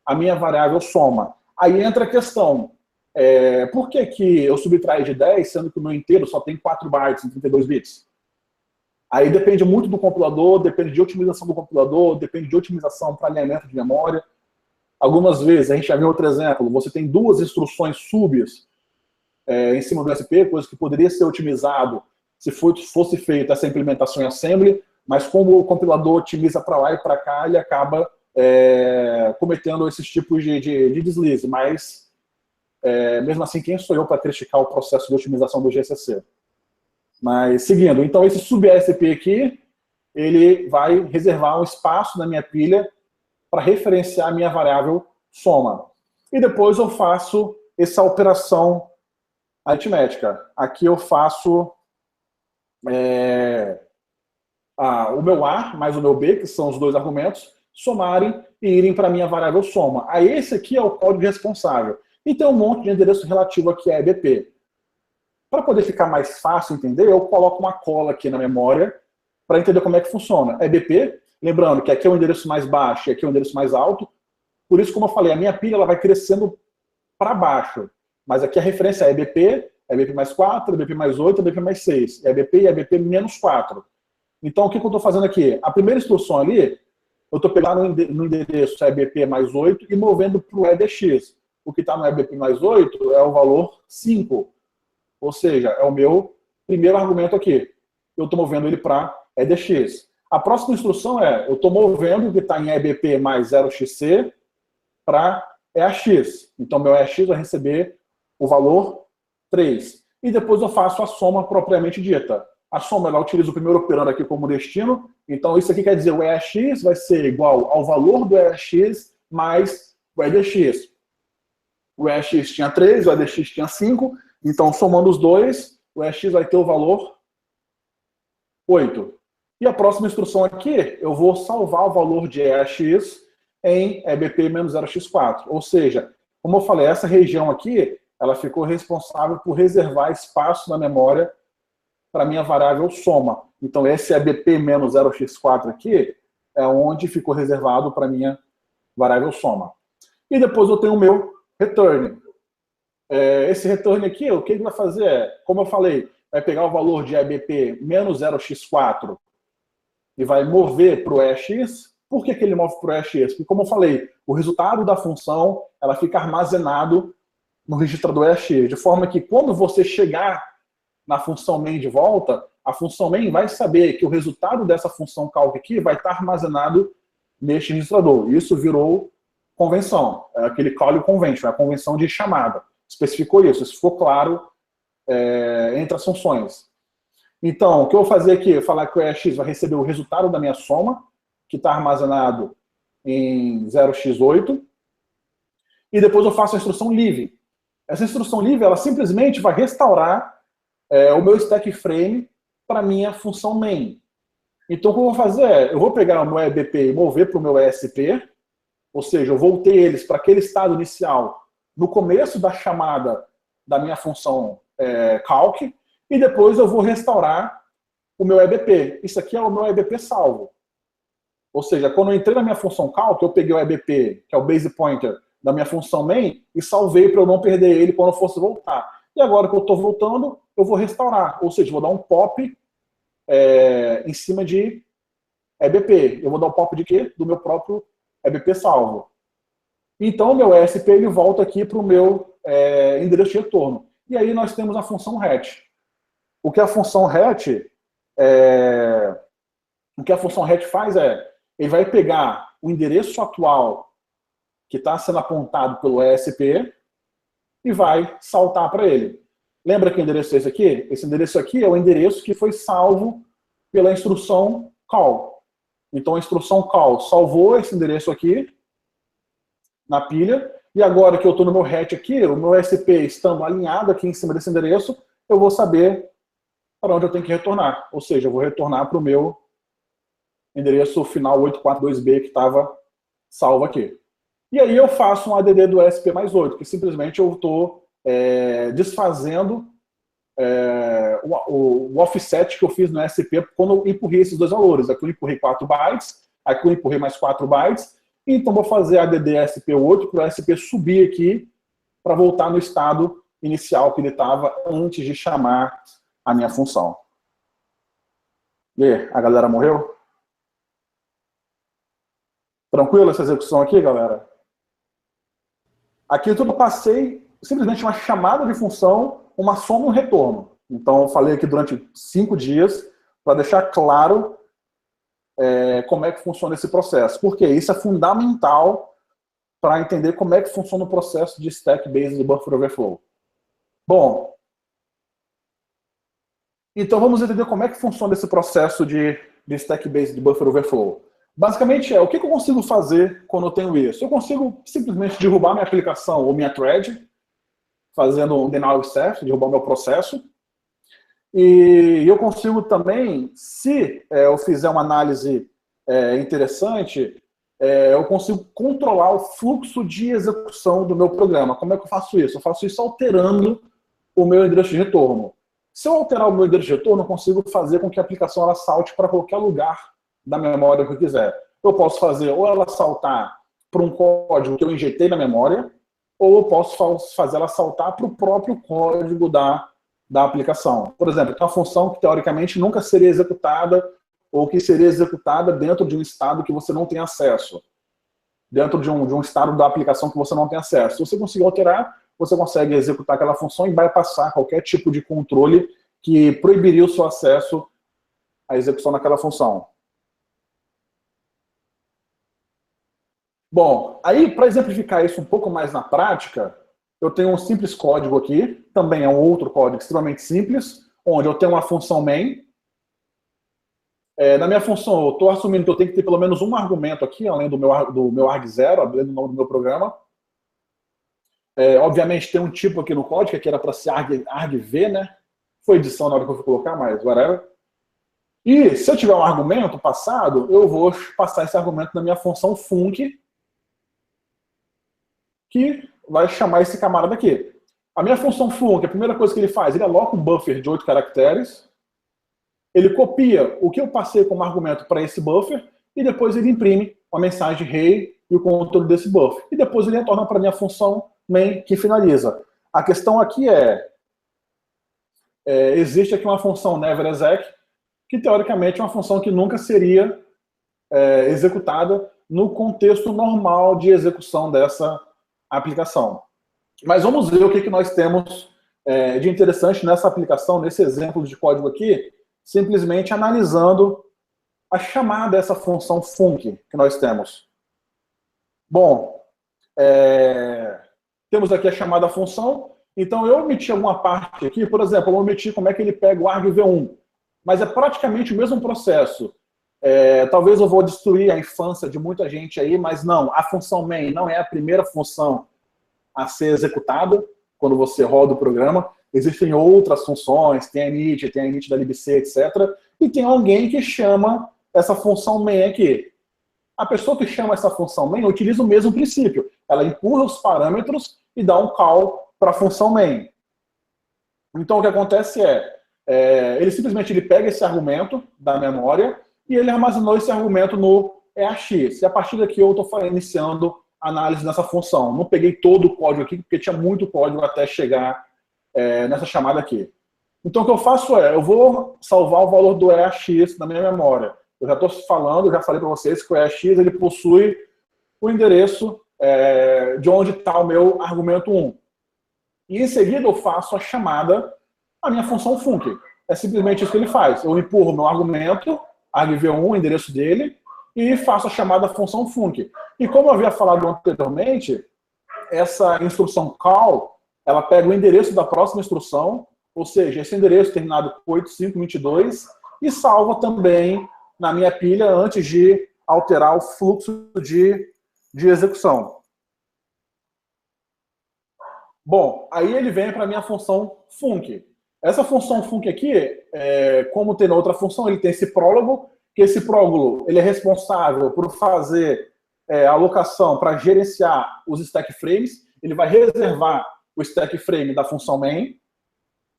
à minha variável soma. Aí entra a questão, por que que eu subtraio de 10, sendo que o meu inteiro só tem 4 bytes em 32 bits? Aí depende muito do compilador, depende de otimização do compilador, depende de otimização para alinhamento de memória. Algumas vezes, a gente já viu outro exemplo, você tem 2 instruções subs em cima do SP, coisa que poderia ser otimizado se fosse feita essa implementação em assembly, mas como o compilador otimiza para lá e para cá, ele acaba cometendo esses tipos de deslize. Mas, mesmo assim, quem sou eu para criticar o processo de otimização do GCC? Mas, seguindo, então esse sub-ASP aqui, ele vai reservar um espaço na minha pilha para referenciar a minha variável soma. E depois eu faço essa operação aritmética. Aqui eu faço o meu A mais o meu B, que são os 2 argumentos, somarem e irem para a minha variável soma. Aí esse aqui é o código responsável. E tem um monte de endereço relativo aqui a EBP. Para poder ficar mais fácil entender, eu coloco uma cola aqui na memória para entender como é que funciona. EBP, lembrando que aqui é o endereço mais baixo e aqui é o endereço mais alto. Por isso, como eu falei, a minha pilha ela vai crescendo para baixo. Mas aqui a referência é EBP, EBP mais 4, EBP mais 8, EBP mais 6. EBP e EBP menos 4. Então, o que eu estou fazendo aqui? A primeira instrução ali, eu estou pegando no endereço EBP mais 8 e movendo para o EDX. O que está no EBP mais 8 é o valor 5. Ou seja, é o meu primeiro argumento aqui. Eu estou movendo ele para EDX. A próxima instrução eu estou movendo o que está em EBP mais 0xc para EAX. Então, meu EAX vai receber o valor 3. E depois eu faço a soma propriamente dita. A soma, ela utiliza o primeiro operando aqui como destino. Então, isso aqui quer dizer o EAX vai ser igual ao valor do EAX mais o EDX. O EAX tinha 3, o EDX tinha 5. Então, somando os dois, o EAX vai ter o valor 8. E a próxima instrução aqui, eu vou salvar o valor de EAX em EBP menos 0x4. Ou seja, como eu falei, essa região aqui, ela ficou responsável por reservar espaço na memória para a minha variável soma. Então, esse EBP menos 0x4 aqui é onde ficou reservado para a minha variável soma. E depois eu tenho o meu return. Esse return aqui, o que ele vai fazer como eu falei, vai pegar o valor de EBP menos 0x4 e vai mover para o EAX. Por que ele move para o EAX? Porque, como eu falei, o resultado da função ela fica armazenado no registrador EAX, de forma que quando você chegar na função main de volta, a função main vai saber que o resultado dessa função calc aqui vai estar armazenado neste registrador. Isso virou convenção, aquele call convention, a convenção de chamada. Especificou isso, isso ficou claro entre as funções. Então, o que eu vou fazer aqui? Eu vou falar que o EAX vai receber o resultado da minha soma, que está armazenado em 0x8, e depois eu faço a instrução leave. Essa instrução leave, ela simplesmente vai restaurar o meu stack frame para a minha função main. Então, o que eu vou fazer eu vou pegar o meu EBP e mover para o meu ESP, ou seja, eu voltei eles para aquele estado inicial no começo da chamada da minha função calc, e depois eu vou restaurar o meu EBP. Isso aqui é o meu EBP salvo. Ou seja, quando eu entrei na minha função calc, eu peguei o EBP, que é o base pointer da minha função main, e salvei para eu não perder ele quando eu fosse voltar. E agora que eu estou voltando, eu vou restaurar. Ou seja, vou dar um pop em cima de EBP. Eu vou dar o pop de quê? Do meu próprio EBP salvo. Então, o meu ESP ele volta aqui para o meu endereço de retorno. E aí nós temos a função RET. O que a função RET faz ele vai pegar o endereço atual que está sendo apontado pelo ESP e vai saltar para ele. Lembra que endereço é esse aqui? Esse endereço aqui é o endereço que foi salvo pela instrução call. Então a instrução call salvou esse endereço aqui na pilha, e agora que eu estou no meu RET aqui, o meu ESP estando alinhado aqui em cima desse endereço, eu vou saber para onde eu tenho que retornar. Ou seja, eu vou retornar para o meu endereço final 842B que estava salvo aqui. E aí eu faço um ADD do ESP mais 8, que simplesmente eu estou desfazendo o offset que eu fiz no ESP quando eu empurrei esses dois valores. Aqui eu empurrei 4 bytes, aqui eu empurrei mais 4 bytes, então vou fazer ADD ESP8 para o ESP subir aqui para voltar no estado inicial que ele estava antes de chamar a minha função. E aí, a galera morreu? Tranquilo essa execução aqui, galera? Aqui eu passei simplesmente uma chamada de função, uma soma e um retorno. Então eu falei aqui durante 5 dias para deixar claro como é que funciona esse processo. Porque isso é fundamental para entender como é que funciona o processo de Stack Based Buffer Overflow. Bom, então vamos entender como é que funciona esse processo de Stack Based Buffer Overflow. Basicamente o que eu consigo fazer quando eu tenho isso? Eu consigo simplesmente derrubar minha aplicação ou minha thread, fazendo um denial of self, derrubar o meu processo. E eu consigo também, se eu fizer uma análise interessante, eu consigo controlar o fluxo de execução do meu programa. Como é que eu faço isso? Eu faço isso alterando o meu endereço de retorno. Se eu alterar o meu endereço de retorno, eu consigo fazer com que a aplicação ela salte para qualquer lugar da memória que eu quiser. Eu posso fazer ou ela saltar para um código que eu injetei na memória, ou eu posso fazer ela saltar para o próprio código da aplicação. Por exemplo, tem uma função que teoricamente nunca seria executada, ou que seria executada dentro de um estado que você não tem acesso. Dentro de um estado da aplicação que você não tem acesso. Se você conseguir alterar, você consegue executar aquela função e bypassar qualquer tipo de controle que proibiria o seu acesso à execução daquela função. Bom, aí para exemplificar isso um pouco mais na prática, eu tenho um simples código aqui, também é um outro código extremamente simples, onde eu tenho uma função main. Na minha função, eu estou assumindo que eu tenho que ter pelo menos um argumento aqui, além do meu arg0, além do nome do meu programa. Obviamente tem um tipo aqui no código, que aqui era para ser argv, né? Foi edição na hora que eu fui colocar, mas whatever. E se eu tiver um argumento passado, eu vou passar esse argumento na minha função func, que vai chamar esse camarada aqui. A minha função func, a primeira coisa que ele faz, ele aloca um buffer de 8 caracteres, ele copia o que eu passei como argumento para esse buffer, e depois ele imprime uma mensagem hey e o controle desse buffer. E depois ele retorna para a minha função main, que finaliza. A questão aqui existe aqui uma função neverexec, que teoricamente é uma função que nunca seria executada no contexto normal de execução dessa aplicação. Mas vamos ver o que nós temos de interessante nessa aplicação, nesse exemplo de código aqui, simplesmente analisando a chamada dessa função func que nós temos. Bom, temos aqui a chamada função, então eu omiti alguma parte aqui, por exemplo, eu omiti como é que ele pega o argv1, mas é praticamente o mesmo processo. Talvez eu vou destruir a infância de muita gente aí, mas não, a função main não é a primeira função a ser executada quando você roda o programa. Existem outras funções, tem a init da libc, etc. E tem alguém que chama essa função main aqui. A pessoa que chama essa função main utiliza o mesmo princípio. Ela empurra os parâmetros e dá um call para a função main. Então o que acontece ele simplesmente pega esse argumento da memória e ele armazenou esse argumento no EAX. E a partir daqui eu estou iniciando a análise dessa função. Não peguei todo o código aqui, porque tinha muito código até chegar nessa chamada aqui. Então o que eu faço eu vou salvar o valor do EAX na minha memória. eu já estou falando, já falei para vocês que o EAX ele possui o endereço de onde está o meu argumento 1. E em seguida eu faço a chamada à minha função func. É simplesmente isso que ele faz. Eu empurro meu argumento, argv1, o endereço dele, e faço a chamada à função func. E como eu havia falado anteriormente, essa instrução call, ela pega o endereço da próxima instrução, ou seja, esse endereço terminado com 8522, e salva também na minha pilha antes de alterar o fluxo de execução. Bom, aí ele vem para a minha função func. Essa função func aqui, como tem na outra função, ele tem esse prólogo, que esse prólogo ele é responsável por fazer a alocação para gerenciar os stack frames. Ele vai reservar o stack frame da função main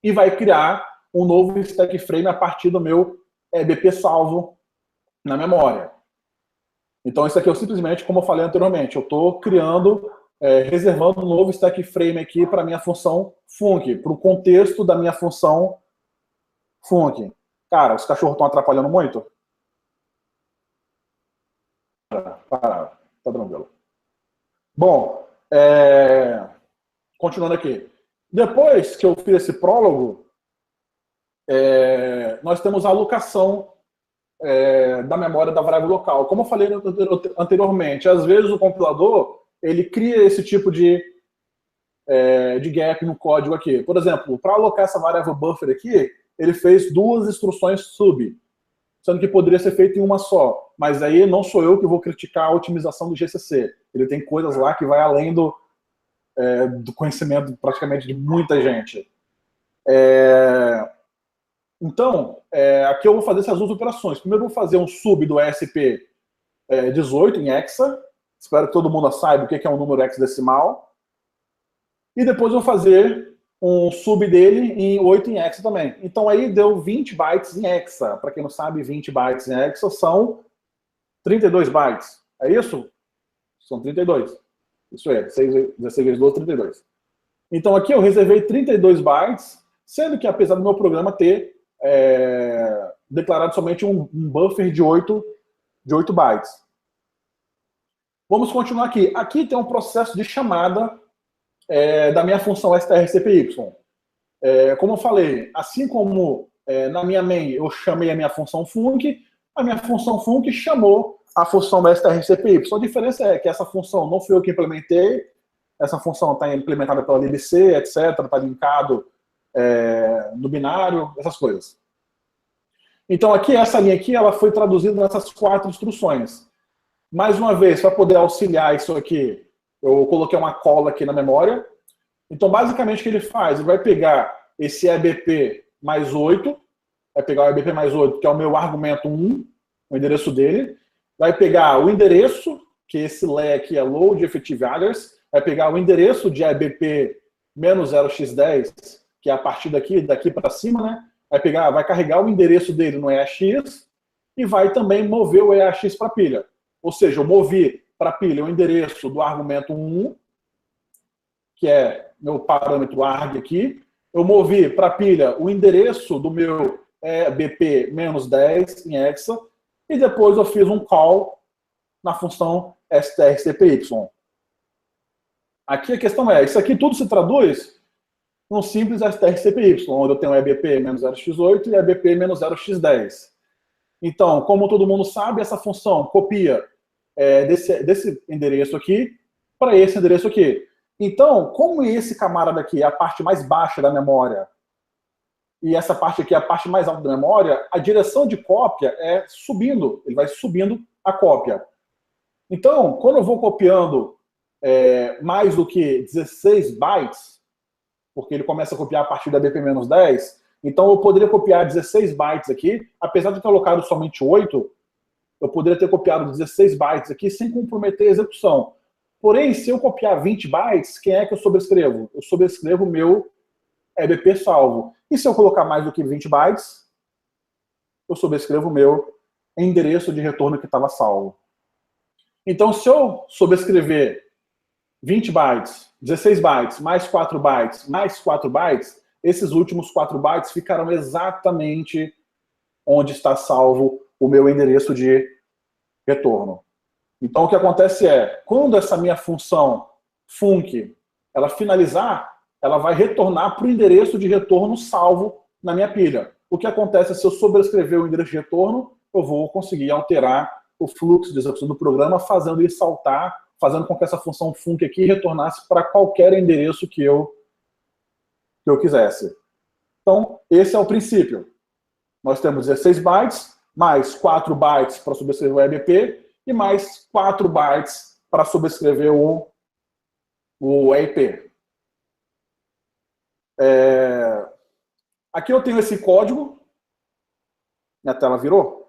e vai criar um novo stack frame a partir do meu BP salvo na memória. Então, isso aqui eu simplesmente, como eu falei anteriormente, eu estou criando, reservando um novo stack frame aqui para a minha função func, para o contexto da minha função func. Cara, os cachorros estão atrapalhando muito? Para, tá tranquilo. Bom, continuando aqui. Depois que eu fiz esse prólogo, nós temos a alocação da memória da variável local. Como eu falei anteriormente, às vezes o compilador ele cria esse tipo de gap no código aqui. Por exemplo, para alocar essa variável buffer aqui, ele fez 2 instruções sub, sendo que poderia ser feito em uma só. Mas aí não sou eu que vou criticar a otimização do GCC. Ele tem coisas lá que vai além do conhecimento praticamente de muita gente. Então, aqui eu vou fazer essas 2 operações. Primeiro eu vou fazer um sub do ESP18 em hexa. Espero que todo mundo saiba o que é um número hexadecimal. E depois eu vou fazer um sub dele em 8 em hexa também. Então aí deu 20 bytes em hexa. Para quem não sabe, 20 bytes em hexa são 32 bytes. É isso? São 32. Isso é, 16 vezes 12, 32. Então aqui eu reservei 32 bytes, sendo que apesar do meu programa ter declarado somente um buffer de 8 bytes. Vamos continuar aqui. Aqui tem um processo de chamada da minha função strcpy. Como eu falei, assim como na minha main eu chamei a minha função func, a minha função func chamou a função da strcpy. A diferença é que essa função não fui eu que implementei, essa função está implementada pela libc, etc., está linkado no binário, essas coisas. Então aqui, essa linha aqui, ela foi traduzida nessas 4 instruções. Mais uma vez, para poder auxiliar isso aqui, eu coloquei uma cola aqui na memória. Então, basicamente, o que ele faz? Ele vai pegar esse EBP mais 8, vai pegar o EBP mais 8, que é o meu argumento 1, o endereço dele, vai pegar o endereço, que esse LE aqui é Load Effective Address, vai pegar o endereço de EBP menos 0x10, que é a partir daqui para cima, né? Vai carregar o endereço dele no EAX e vai também mover o EAX para a pilha. Ou seja, eu movi para a pilha o endereço do argumento 1, que é meu parâmetro arg aqui. Eu movi para a pilha o endereço do meu BP menos 10 em hexa. E depois eu fiz um call na função strcpy. Aqui a questão isso aqui tudo se traduz num simples strcpy, onde eu tenho EBP menos 0x8 e EBP menos 0x10. Então, como todo mundo sabe, essa função copia desse endereço aqui para esse endereço aqui. Então, como esse camarada aqui é a parte mais baixa da memória e essa parte aqui é a parte mais alta da memória, a direção de cópia é subindo. Ele vai subindo a cópia. Então, quando eu vou copiando mais do que 16 bytes, porque ele começa a copiar a partir da BP-10, então eu poderia copiar 16 bytes aqui, apesar de ter colocado somente 8, eu poderia ter copiado 16 bytes aqui sem comprometer a execução. Porém, se eu copiar 20 bytes, quem é que eu sobrescrevo? Eu sobrescrevo o meu EBP salvo. E se eu colocar mais do que 20 bytes, eu sobrescrevo o meu endereço de retorno que estava salvo. Então, se eu sobrescrever 20 bytes, 16 bytes, mais 4 bytes, mais 4 bytes, esses últimos 4 bytes ficarão exatamente onde está salvo o meu endereço de retorno. Então, o que acontece é, quando essa minha função func, ela finalizar, ela vai retornar para o endereço de retorno salvo na minha pilha. O que acontece é, se eu sobrescrever o endereço de retorno, eu vou conseguir alterar o fluxo de execução do programa, fazendo ele saltar, fazendo com que essa função func aqui retornasse para qualquer endereço que eu quisesse. Então, esse é o princípio. Nós temos 16 bytes, mais 4 bytes para sobrescrever o EBP, e mais 4 bytes para sobrescrever o EIP. Aqui eu tenho esse código. Minha tela virou?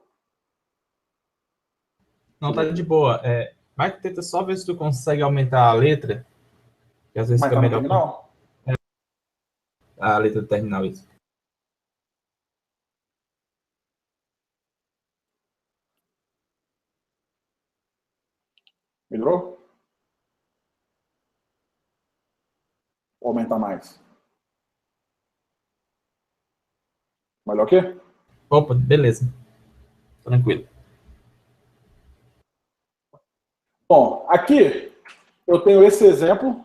Não, tá de boa. Vai, tenta só ver se tu consegue aumentar a letra, que às vezes Mas fica tá no melhor. terminal? A letra do terminal, isso. Melhorou? Vou aumentar mais. Melhor que? Opa, beleza. Tranquilo. Bom, aqui eu tenho esse exemplo,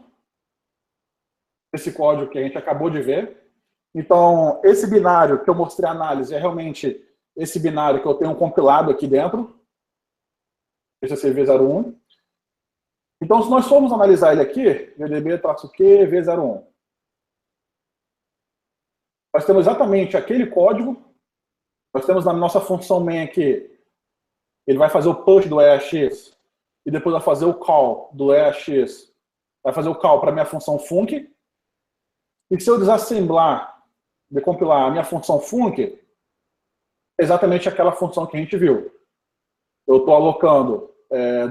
esse código que a gente acabou de ver. Então, esse binário que eu mostrei a análise é realmente esse binário que eu tenho compilado aqui dentro, esse CV01. Então, se nós formos analisar ele aqui, VDB-Q, V01, nós temos exatamente aquele código, nós temos na nossa função main aqui, ele vai fazer o push do EAX, e depois vai fazer o call do EAX, vai fazer o call para a minha função func, e se eu desassemblar, decompilar a minha função func, é exatamente aquela função que a gente viu. Eu estou alocando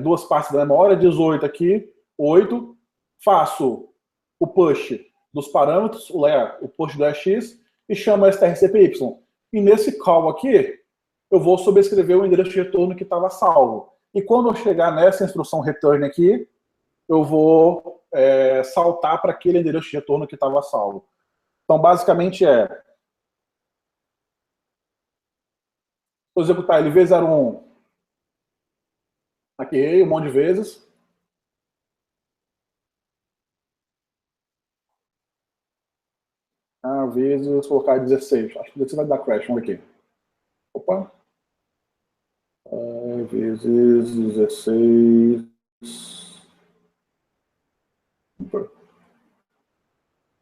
duas partes da memória, 18 aqui, 8, faço o push dos parâmetros, o push do EAX, e chamo strcpy. E nesse call aqui, eu vou sobrescrever o endereço de retorno que estava salvo. E quando eu chegar nessa instrução return aqui, eu vou saltar para aquele endereço de retorno que estava salvo. Então, basicamente vou executar ele V01 aqui, um monte de vezes. Vezes, colocar 16. Acho que 16 vai dar crash, vamos ver aqui. Opa. Vezes 16.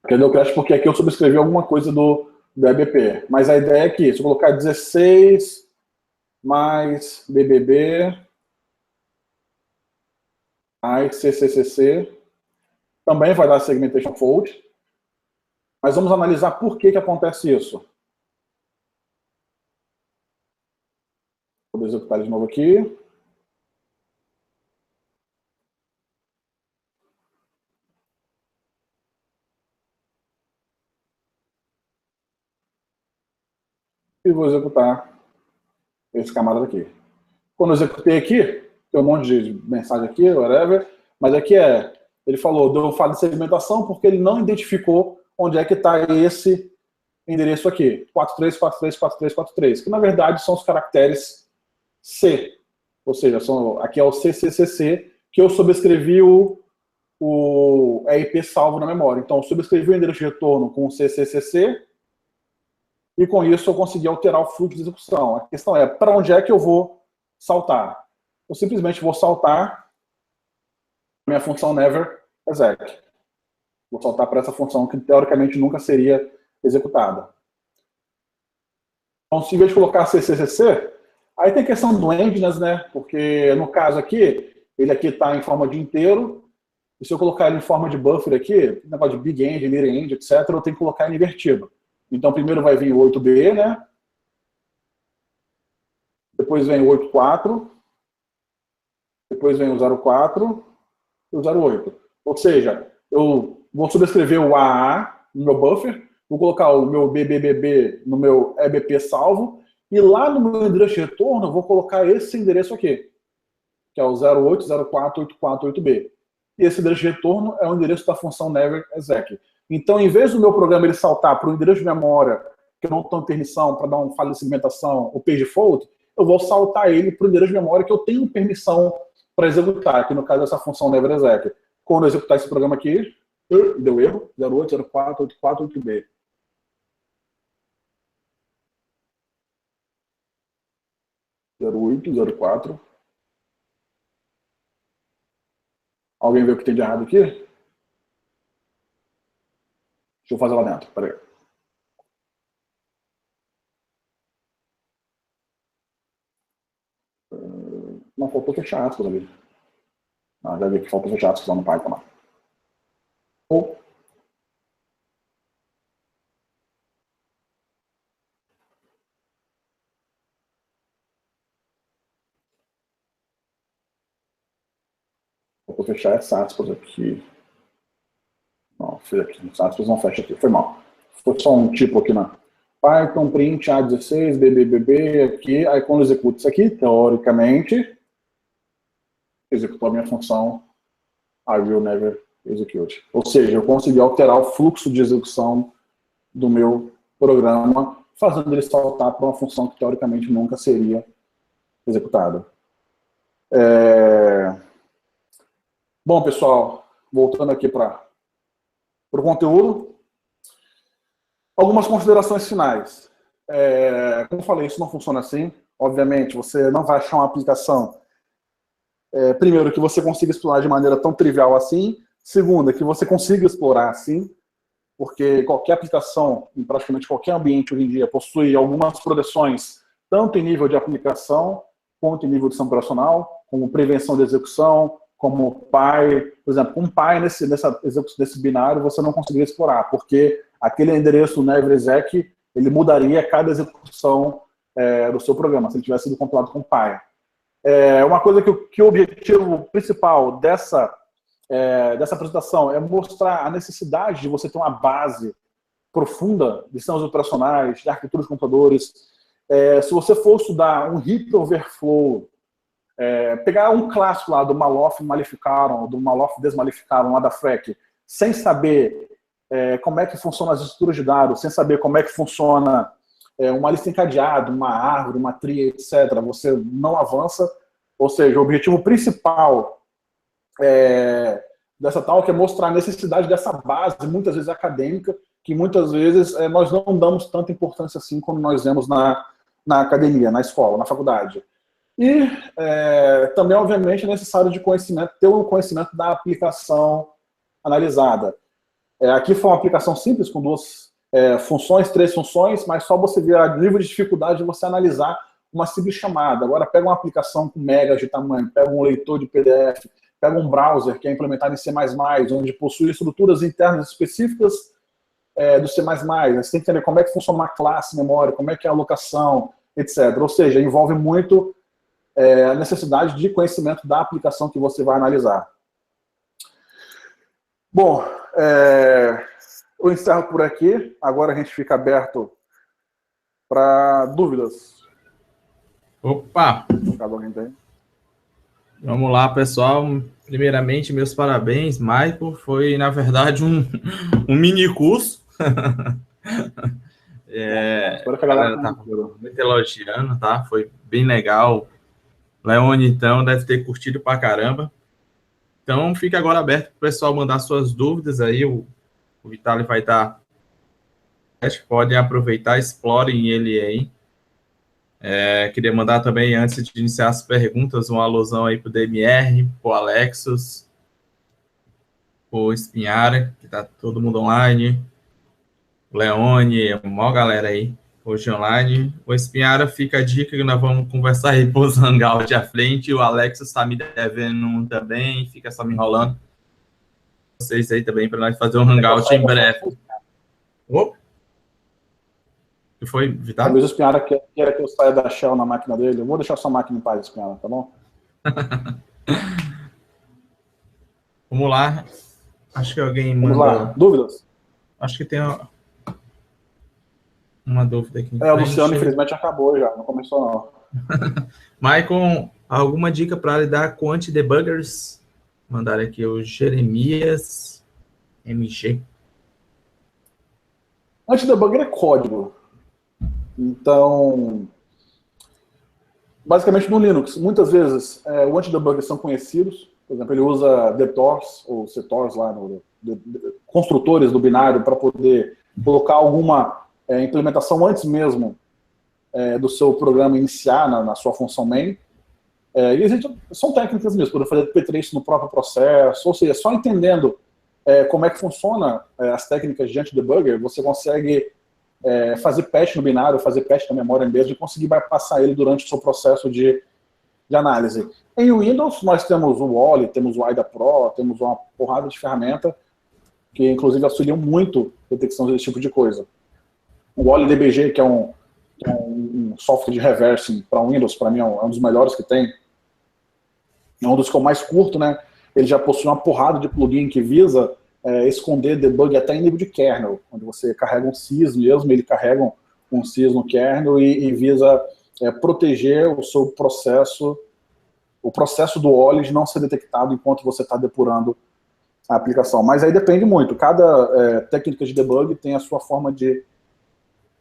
Aqui deu crash porque aqui eu sobrescrevi alguma coisa do EBP. Mas a ideia é que, se eu colocar 16 mais BBB mais CCCC, também vai dar segmentation fault. Mas vamos analisar por que acontece isso. Vou executar de novo aqui. E vou executar esse camarada aqui. Quando eu executei aqui, tem um monte de mensagem aqui, whatever, mas aqui ele falou, deu falha de segmentação porque ele não identificou onde é que está esse endereço aqui, 43434343, que na verdade são os caracteres C, ou seja, aqui é o CCCC, que eu sobrescrevi o EIP salvo na memória. Então, eu sobrescrevi o endereço de retorno com o CCCC, e com isso eu consegui alterar o fluxo de execução. A questão é, para onde é que eu vou saltar? Eu simplesmente vou saltar a minha função never exec. Vou saltar para essa função que, teoricamente, nunca seria executada. Então, se em vez de colocar CCCC, aí tem a questão do endness, né? Porque, no caso aqui, ele aqui está em forma de inteiro, e se eu colocar ele em forma de buffer aqui, negócio de big end, little end, etc., eu tenho que colocar ele invertido. Então, primeiro vai vir o 8B, né? Depois vem o 84, depois vem o 04 e o 08. Ou seja, eu vou sobrescrever o AA no meu buffer, vou colocar o meu BBBB no meu EBP salvo, e lá no meu endereço de retorno eu vou colocar esse endereço aqui, que é o 08048488B. E esse endereço de retorno é o endereço da função never exec. Então, em vez do meu programa ele saltar para o endereço de memória que eu não estou em permissão para dar um falha de segmentação, o page fault, eu vou saltar ele para o endereço de memória que eu tenho permissão para executar, que no caso é essa função neverexec. Quando eu executar esse programa aqui, deu erro, 08048488B. Zero 0804. Alguém vê o que tem de errado aqui? Deixa eu fazer lá dentro, peraí. Não, faltou fechar aspas ali. Ah, já vi que faltou fechar aspas lá no Python lá. Vou fechar essa aspas aqui. Não, fiz aqui. Essa aspas não fecha aqui. Foi mal. Foi só um tipo aqui na Python, print A16, BBBB aqui. Aí quando eu executo isso aqui, teoricamente, executou a minha função I will never execute. Ou seja, eu consegui alterar o fluxo de execução do meu programa, fazendo ele saltar para uma função que teoricamente nunca seria executada. Bom, pessoal, voltando aqui para o conteúdo, algumas considerações finais. Como eu falei, isso não funciona assim. Obviamente, você não vai achar uma aplicação, primeiro, que você consiga explorar de maneira tão trivial assim. Segunda, que você consiga explorar assim, porque qualquer aplicação, em praticamente qualquer ambiente hoje em dia, possui algumas proteções, tanto em nível de aplicação, quanto em nível de sistema operacional, como prevenção de execução, como PI. Por exemplo, com PI nesse binário você não conseguiria explorar, porque aquele endereço neverexec, ele mudaria cada execução do seu programa, se ele tivesse sido compilado com PI. Uma coisa que o objetivo principal dessa apresentação é mostrar a necessidade de você ter uma base profunda de sistemas operacionais, de arquitetura de computadores. Se você for estudar um heap overflow, pegar um clássico lá do Mallof Malificaram, do Mallof Desmalificaram, lá da FREC, sem saber como é que funcionam as estruturas de dados, sem saber como é que funciona uma lista encadeada, uma árvore, uma tria, etc., você não avança. Ou seja, o objetivo principal dessa talk é mostrar a necessidade dessa base, muitas vezes acadêmica, que muitas vezes nós não damos tanta importância assim como nós vemos na academia, na escola, na faculdade. E também, obviamente, é necessário ter um conhecimento da aplicação analisada. Aqui foi uma aplicação simples, com três funções, mas só você ver o nível de dificuldade de você analisar uma simples chamada. Agora pega uma aplicação com megas de tamanho, pega um leitor de PDF, pega um browser que é implementado em C++, onde possui estruturas internas específicas do C++. Você tem que entender como é que funciona uma classe memória, como é que é a alocação, etc. Ou seja, envolve muito a necessidade de conhecimento da aplicação que você vai analisar. Bom, eu encerro por aqui. Agora a gente fica aberto para dúvidas. Opa! Caso alguém tenha. Vamos lá, pessoal. Primeiramente, meus parabéns, Michael. Foi, na verdade, um mini curso. Espero que a galera tá muito elogiando, tá? Foi bem legal. Leone, então, deve ter curtido pra caramba. Então, fica agora aberto para o pessoal mandar suas dúvidas aí. O Vitaly vai estar. Podem aproveitar, explorem ele aí. Queria mandar também, antes de iniciar as perguntas, uma alusão aí para o DMR, para o Alexos, para o Espinhara, que está todo mundo online, o Leone, a maior galera aí, hoje online. O Espinhara, fica a dica que nós vamos conversar aí para os hangouts à frente. O Alexos está me devendo um também, fica só me enrolando. Vocês aí também, para nós fazer um hangout em breve. Opa! Que foi, Vital? Talvez o Espinhara queira que eu saia da Shell na máquina dele. Eu vou deixar sua máquina em paz, Espinhara, tá bom? Vamos lá. Acho que alguém mandou. Vamos lá. Dúvidas? Acho que tem uma dúvida aqui. O Luciano, infelizmente, acabou já. Não começou, não. Michael, alguma dica para lidar com anti-debuggers? Mandaram aqui o Jeremias MG. Anti-debugger é código. Então, Basicamente no Linux, muitas vezes o anti-debuggers são conhecidos, por exemplo, ele usa DTORs ou CTORs lá, construtores do binário para poder colocar alguma implementação antes mesmo do seu programa iniciar na sua função main. São técnicas mesmo, poder fazer p-trace no próprio processo, ou seja, só entendendo como é que funciona as técnicas de anti-debugger, você consegue fazer patch no binário, fazer patch na memória mesmo e conseguir bypassar ele durante o seu processo de análise. Em Windows, nós temos o Wally, temos o AIDA Pro, temos uma porrada de ferramenta que, inclusive, auxiliam muito a detecção desse tipo de coisa. O Wally DBG, que é um software de reversing para Windows, para mim é um dos melhores que tem. É um dos que eu mais curto, né? Ele já possui uma porrada de plugin que visa esconder debug até em nível de kernel, onde você carrega um sys mesmo, ele carrega um sys no kernel e visa proteger o seu processo, o processo do OLE de não ser detectado enquanto você está depurando a aplicação. Mas aí depende muito, cada técnica de debug tem a sua forma de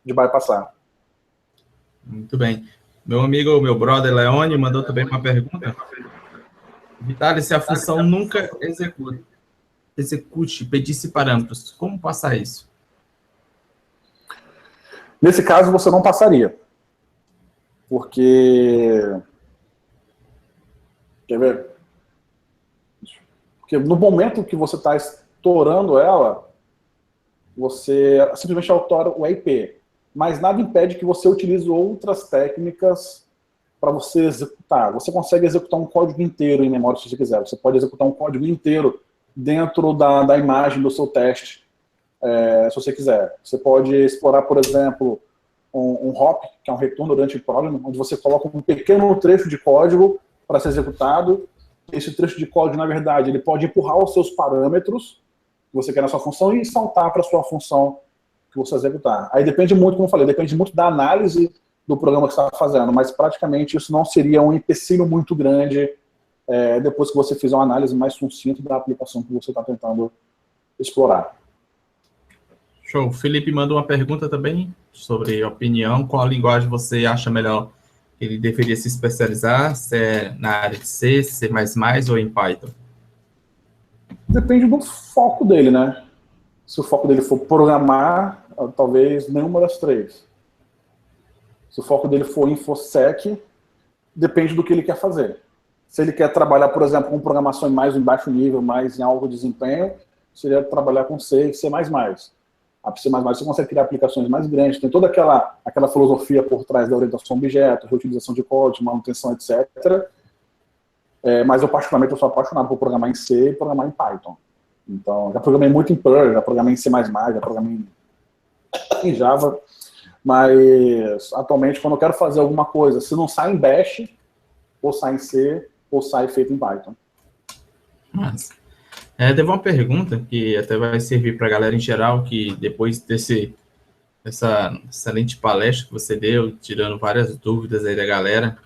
bypassar. Muito bem. Meu amigo, meu brother Leone mandou também uma pergunta. Vitali, se a função nunca execute, pedisse parâmetros, como passar isso? Nesse caso, você não passaria. Porque... Quer ver? Porque no momento que você está estourando ela, você simplesmente autora o IP. Mas nada impede que você utilize outras técnicas para você executar. Você consegue executar um código inteiro em memória se você quiser. Você pode executar um código inteiro dentro da imagem do seu teste, se você quiser. Você pode explorar, por exemplo, um hop, que é um return oriented problem, onde você coloca um pequeno trecho de código para ser executado. Esse trecho de código, na verdade, ele pode empurrar os seus parâmetros que você quer na sua função e saltar para a sua função que você executar. Aí depende muito, como eu falei, depende muito da análise do programa que você está fazendo, mas praticamente isso não seria um empecilho muito grande depois que você fizer uma análise mais sucinta da aplicação que você está tentando explorar. Show. O Felipe mandou uma pergunta também sobre opinião. Qual linguagem você acha melhor que ele deveria se especializar? Se é na área de C, C++ ou em Python? Depende do foco dele, né? Se o foco dele for programar, talvez nenhuma das três. Se o foco dele for InfoSec, depende do que ele quer fazer. Se ele quer trabalhar, por exemplo, com programação mais em baixo nível, mais em alto desempenho, seria trabalhar com C e C++. A C++ você consegue criar aplicações mais grandes, tem toda aquela filosofia por trás da orientação a objetos, reutilização de código, manutenção, etc. Mas eu, particularmente, sou apaixonado por programar em C e programar em Python. Então, já programei muito em Perl, já programei em C++, já programei em Java, mas atualmente, quando eu quero fazer alguma coisa, se não sai em Bash, ou sai em C, ou sai feito em Python. Mas, teve uma pergunta que até vai servir para a galera em geral, que depois dessa excelente palestra que você deu, tirando várias dúvidas aí da galera,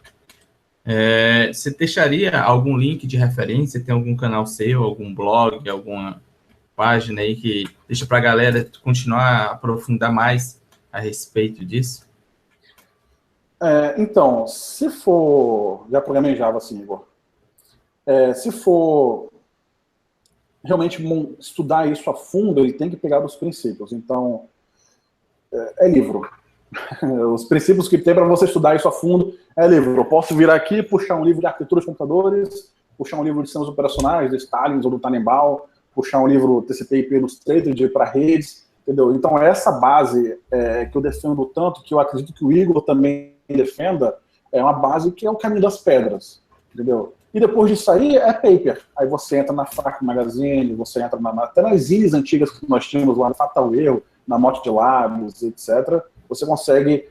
você deixaria algum link de referência? Tem algum canal seu, algum blog, alguma página aí que deixa para a galera continuar a aprofundar mais a respeito disso? Então, se for... Já programei em Java, assim, Igor. Se for realmente estudar isso a fundo, ele tem que pegar dos princípios. Então, é livro. Os princípios que tem para você estudar isso a fundo é livro. Eu posso vir aqui, puxar um livro de arquitetura de computadores, puxar um livro de sistemas operacionais, do Stalin ou do Tannenbaum, puxar um livro TCP/IP Illustrated para redes, entendeu? Então, essa base que eu defendo tanto, que eu acredito que o Igor também defenda, é uma base que é o caminho das pedras, entendeu? E depois disso aí, é paper. Aí você entra na FAQ Magazine, você entra até nas zines antigas que nós tínhamos lá, no Fatal Erro, na Mote de Labs, etc., você consegue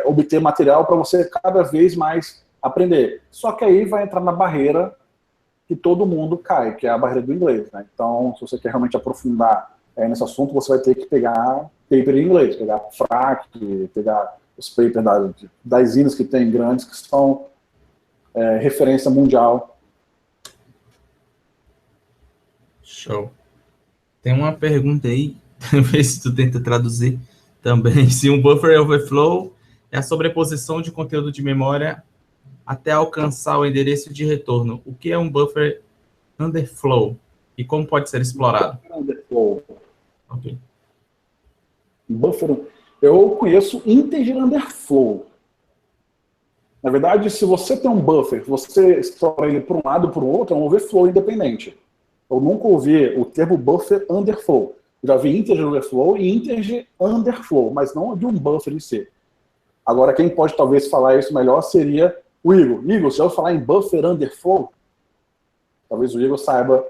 obter material para você cada vez mais aprender. Só que aí vai entrar na barreira que todo mundo cai, que é a barreira do inglês, né? Então, se você quer realmente aprofundar nesse assunto, você vai ter que pegar paper em inglês, pegar FRAC, pegar os papers das zines que tem grandes, que são referência mundial. Show. Tem uma pergunta aí, ver se tu tenta traduzir também. Se um buffer overflow é a sobreposição de conteúdo de memória até alcançar o endereço de retorno. O que é um buffer underflow e como pode ser explorado? Buffer underflow. Okay. Buffer. Eu conheço integer underflow. Na verdade, se você tem um buffer, você explora ele por um lado ou por outro, é um overflow independente. Eu nunca ouvi o termo buffer underflow. Já vi integer overflow e integer underflow, mas não de um buffer em si. Agora, quem pode talvez falar isso melhor seria o Igor. Igor, você vai falar em buffer underflow? Talvez o Igor saiba,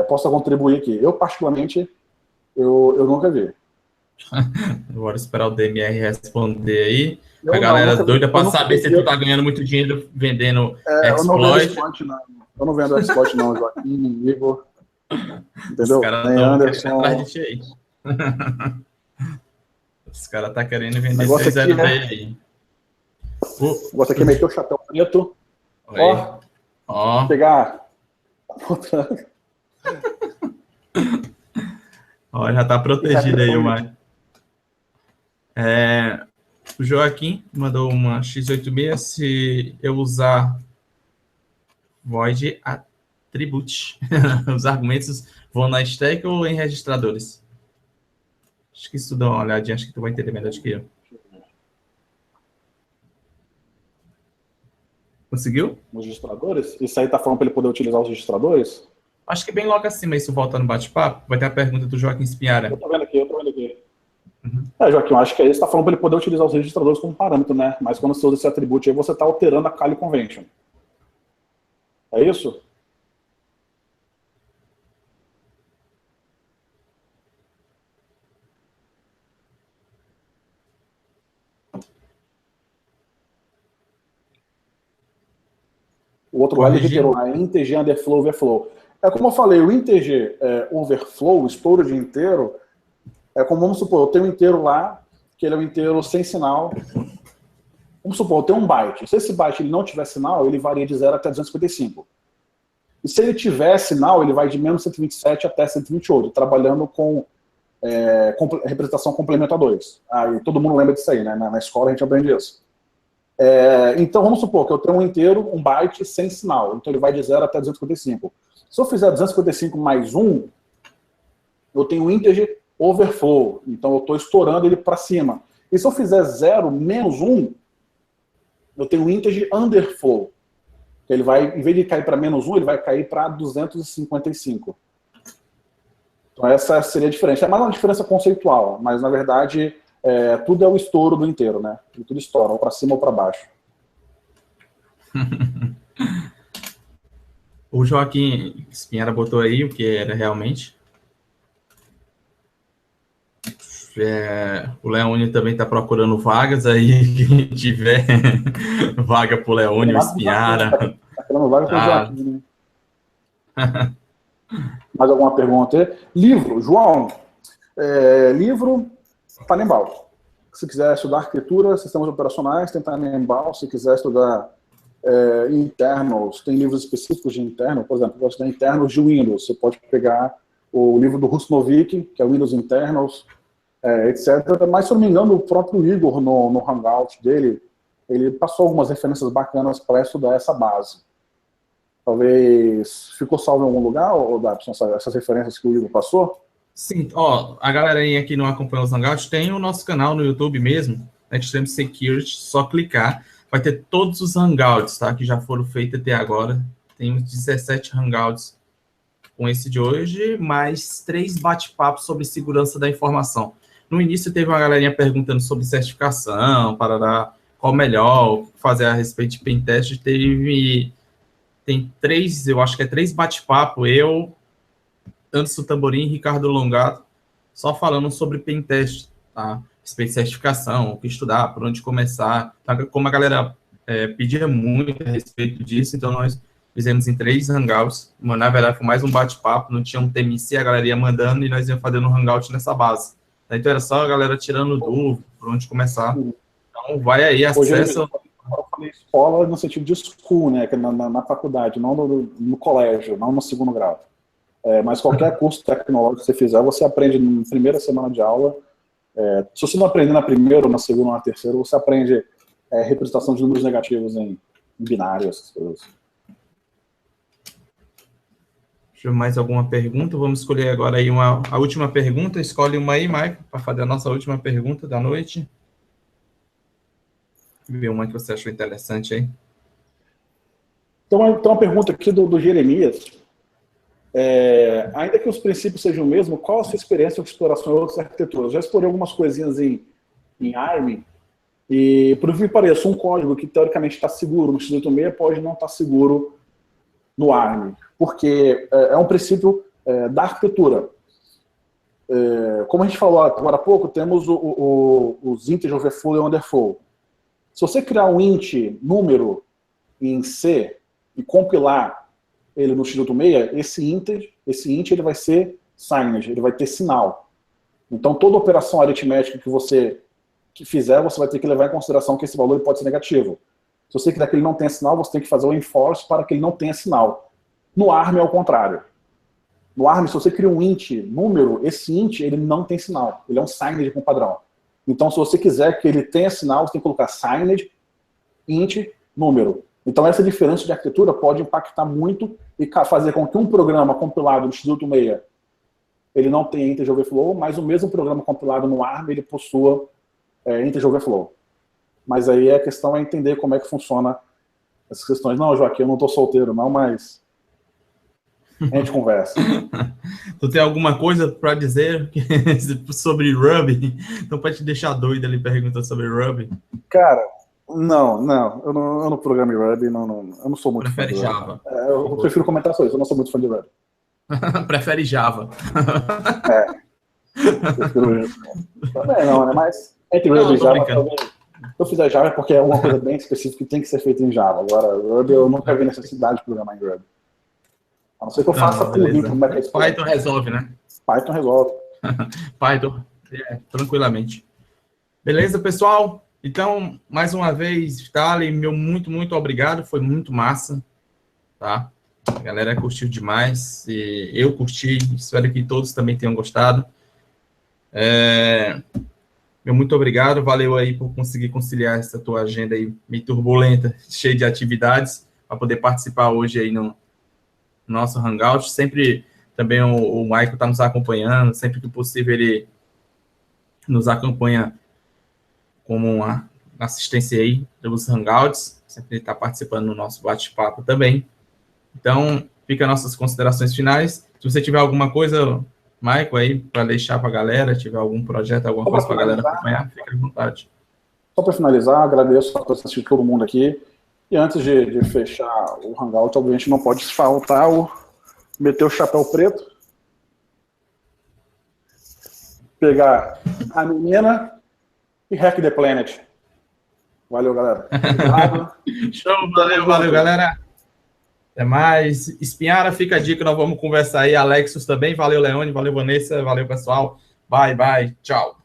possa contribuir aqui. Eu, particularmente, eu nunca vi. Bora esperar o DMR responder aí. Eu A galera nunca doida para saber se tu vi. tá ganhando muito dinheiro vendendo Eu não vendo exploit. exploit, não. Eu não vendo exploit, não, Joaquim, Igor. Entendeu? Os caras Nem estão querendo Anderson. atrás de ti aí. Os caras tá querendo vender Negócio 606 aqui, aí. O negócio aqui é meter o chapéu preto. Ó. Ó. Pegar. Ó, já tá protegido aí, Mário. O Joaquim mandou uma x86. Se eu usar void attribute, os argumentos vão na stack ou em registradores? Acho que isso dá uma olhadinha, acho que tu vai entender melhor do que eu. Conseguiu? Os registradores? Isso aí tá falando para ele poder utilizar os registradores? Acho que bem logo acima, isso volta no bate-papo, vai ter a pergunta do Joaquim Espinhara. Eu tô vendo aqui. Uhum. Joaquim, acho que aí você tá falando para ele poder utilizar os registradores como parâmetro, né? Mas quando você usa esse atributo aí, você tá alterando a Kali Convention. É isso? O outro lado ele reiterou lá, integer underflow overflow. É como eu falei, o integer overflow, storage inteiro, é como, vamos supor, eu tenho um inteiro lá, que ele é um inteiro sem sinal. Vamos supor, eu tenho um byte. Se esse byte ele não tiver sinal, ele varia de 0 até 255. E se ele tiver sinal, ele vai de menos 127 até 128, trabalhando com representação complemento a 2. Aí todo mundo lembra disso aí, né? Na escola a gente aprende isso. Então, vamos supor que eu tenho um inteiro, um byte sem sinal. Então, ele vai de 0 até 255. Se eu fizer 255 mais 1, eu tenho um integer overflow. Então, eu estou estourando ele para cima. E se eu fizer 0 menos 1, eu tenho um integer underflow. Ele vai, em vez de cair para menos 1, ele vai cair para 255. Então, essa seria a diferença. É mais uma diferença conceitual, mas, na verdade... tudo é o estouro do inteiro, né? Tudo estoura, ou para cima ou para baixo. O Joaquim Espinhara botou aí o que era realmente. O Leone também está procurando vagas aí, quem tiver vaga para o Leone, o Espinhara. Tá querendo vaga para o Joaquim, né? Mais alguma pergunta aí? Livro, João. Livro... Tannenbaum. Se quiser estudar arquitetura, sistemas operacionais, tem Tannenbaum. Se quiser estudar internals, tem livros específicos de internal. Por exemplo, para estudar internals de Windows, você pode pegar o livro do Rusnovic, que é Windows Internals, etc. Mas, se eu não me engano, o próprio Igor, no Hangout dele, ele passou algumas referências bacanas para estudar essa base. Talvez ficou salvo em algum lugar, ou Dabson, essas referências que o Igor passou? Sim, a galera aí que não acompanha os Hangouts, tem o nosso canal no YouTube mesmo, Extreme Security, só clicar, vai ter todos os Hangouts, tá, que já foram feitos até agora, tem uns 17 Hangouts com esse de hoje, mais 3 bate-papos sobre segurança da informação. No início teve uma galerinha perguntando sobre certificação, para qual melhor, fazer a respeito de pentest, tem 3, eu acho que é 3 bate-papos, Anderson Tamborim e Ricardo Longato, só falando sobre pentest, tá? Respeito de certificação, o que estudar, por onde começar. Tá? Como a galera pedia muito a respeito disso, então nós fizemos em 3 hangouts. Na verdade, foi mais um bate-papo, não tinha um tema em si, a galera ia mandando e nós íamos fazendo um hangout nessa base. Então era só a galera tirando dúvida, por onde começar. Então vai aí, acessa... Eu falei escola no sentido de school, né? Que é na faculdade, não no colégio, não no segundo grau. Mas qualquer curso tecnológico que você fizer, você aprende na primeira semana de aula Se você não aprender na primeira, ou na segunda, ou na terceira, você aprende representação de números negativos em binário, essas coisas. Deixa eu mais alguma pergunta. Vamos escolher agora aí a última pergunta. Escolhe uma aí, Maicon, para fazer a nossa última pergunta da noite. Ver uma que você achou interessante aí. Então, uma pergunta aqui do Jeremias. Ainda que os princípios sejam o mesmo, qual a sua experiência com exploração em outras arquiteturas? Eu já explorei algumas coisinhas em ARM, e, por que pareça, um código que teoricamente está seguro no x86 pode não estar seguro no ARM, porque é um princípio da arquitetura. Como a gente falou agora há pouco, temos os integer overflow e underflow. Se você criar um int número em C e compilar ele no x86, esse int ele vai ser signed, ele vai ter sinal. Então toda operação aritmética que você fizer, você vai ter que levar em consideração que esse valor pode ser negativo. Se você quiser que ele não tenha sinal, você tem que fazer o enforce para que ele não tenha sinal. No ARM é o contrário. No ARM, se você cria um int número, esse int ele não tem sinal. Ele é um signed com padrão. Então, se você quiser que ele tenha sinal, você tem que colocar signed, int, número. Então, essa diferença de arquitetura pode impactar muito e fazer com que um programa compilado no x86 ele não tenha integer overflow, mas o mesmo programa compilado no ARM ele possua integer overflow. Mas aí a questão é entender como é que funciona essas questões. Não, Joaquim, eu não estou solteiro, não, mas a gente conversa. Tu tem alguma coisa para dizer sobre Ruby? Então, para te deixar doido, ele pergunta sobre Ruby. Cara, não, eu não programo em Ruby, eu não sou muito Prefere fã de Java. Eu prefiro comentar só isso, eu não sou muito fã de Ruby. Prefere Java. Prefiro isso. Também não, né? Mas entre Ruby e Java, talvez. Se eu fizer Java é porque é uma coisa bem específica que tem que ser feita em Java. Agora, Ruby eu nunca vi necessidade de programar em Ruby. A não ser que eu faça tudo. Como é que é isso? Python resolve, né? Python resolve. Python, tranquilamente. Beleza, pessoal? Então, mais uma vez, Thales, meu muito obrigado. Foi muito massa, tá? A galera curtiu demais. E eu curti. Espero que todos também tenham gostado. Meu muito obrigado. Valeu aí por conseguir conciliar essa tua agenda aí meio turbulenta, cheia de atividades, para poder participar hoje aí no nosso Hangout. Sempre também o Maicon está nos acompanhando, sempre que possível ele nos acompanha como uma assistência aí dos Hangouts, sempre está participando no nosso bate-papo também. Então, fica nossas considerações finais. Se você tiver alguma coisa, Maicon, aí, para deixar para a galera, tiver algum projeto, alguma coisa para a galera acompanhar, fica à vontade. Só para finalizar, agradeço a presença de todo mundo aqui. E antes de fechar o Hangout, obviamente não pode faltar meter o chapéu preto, pegar a menina e hack the planet. Valeu, galera. Show, valeu, galera. Até mais. Espinhara, fica a dica, nós vamos conversar aí. Alexos também. Valeu, Leone. Valeu, Vanessa. Valeu, pessoal. Bye, tchau.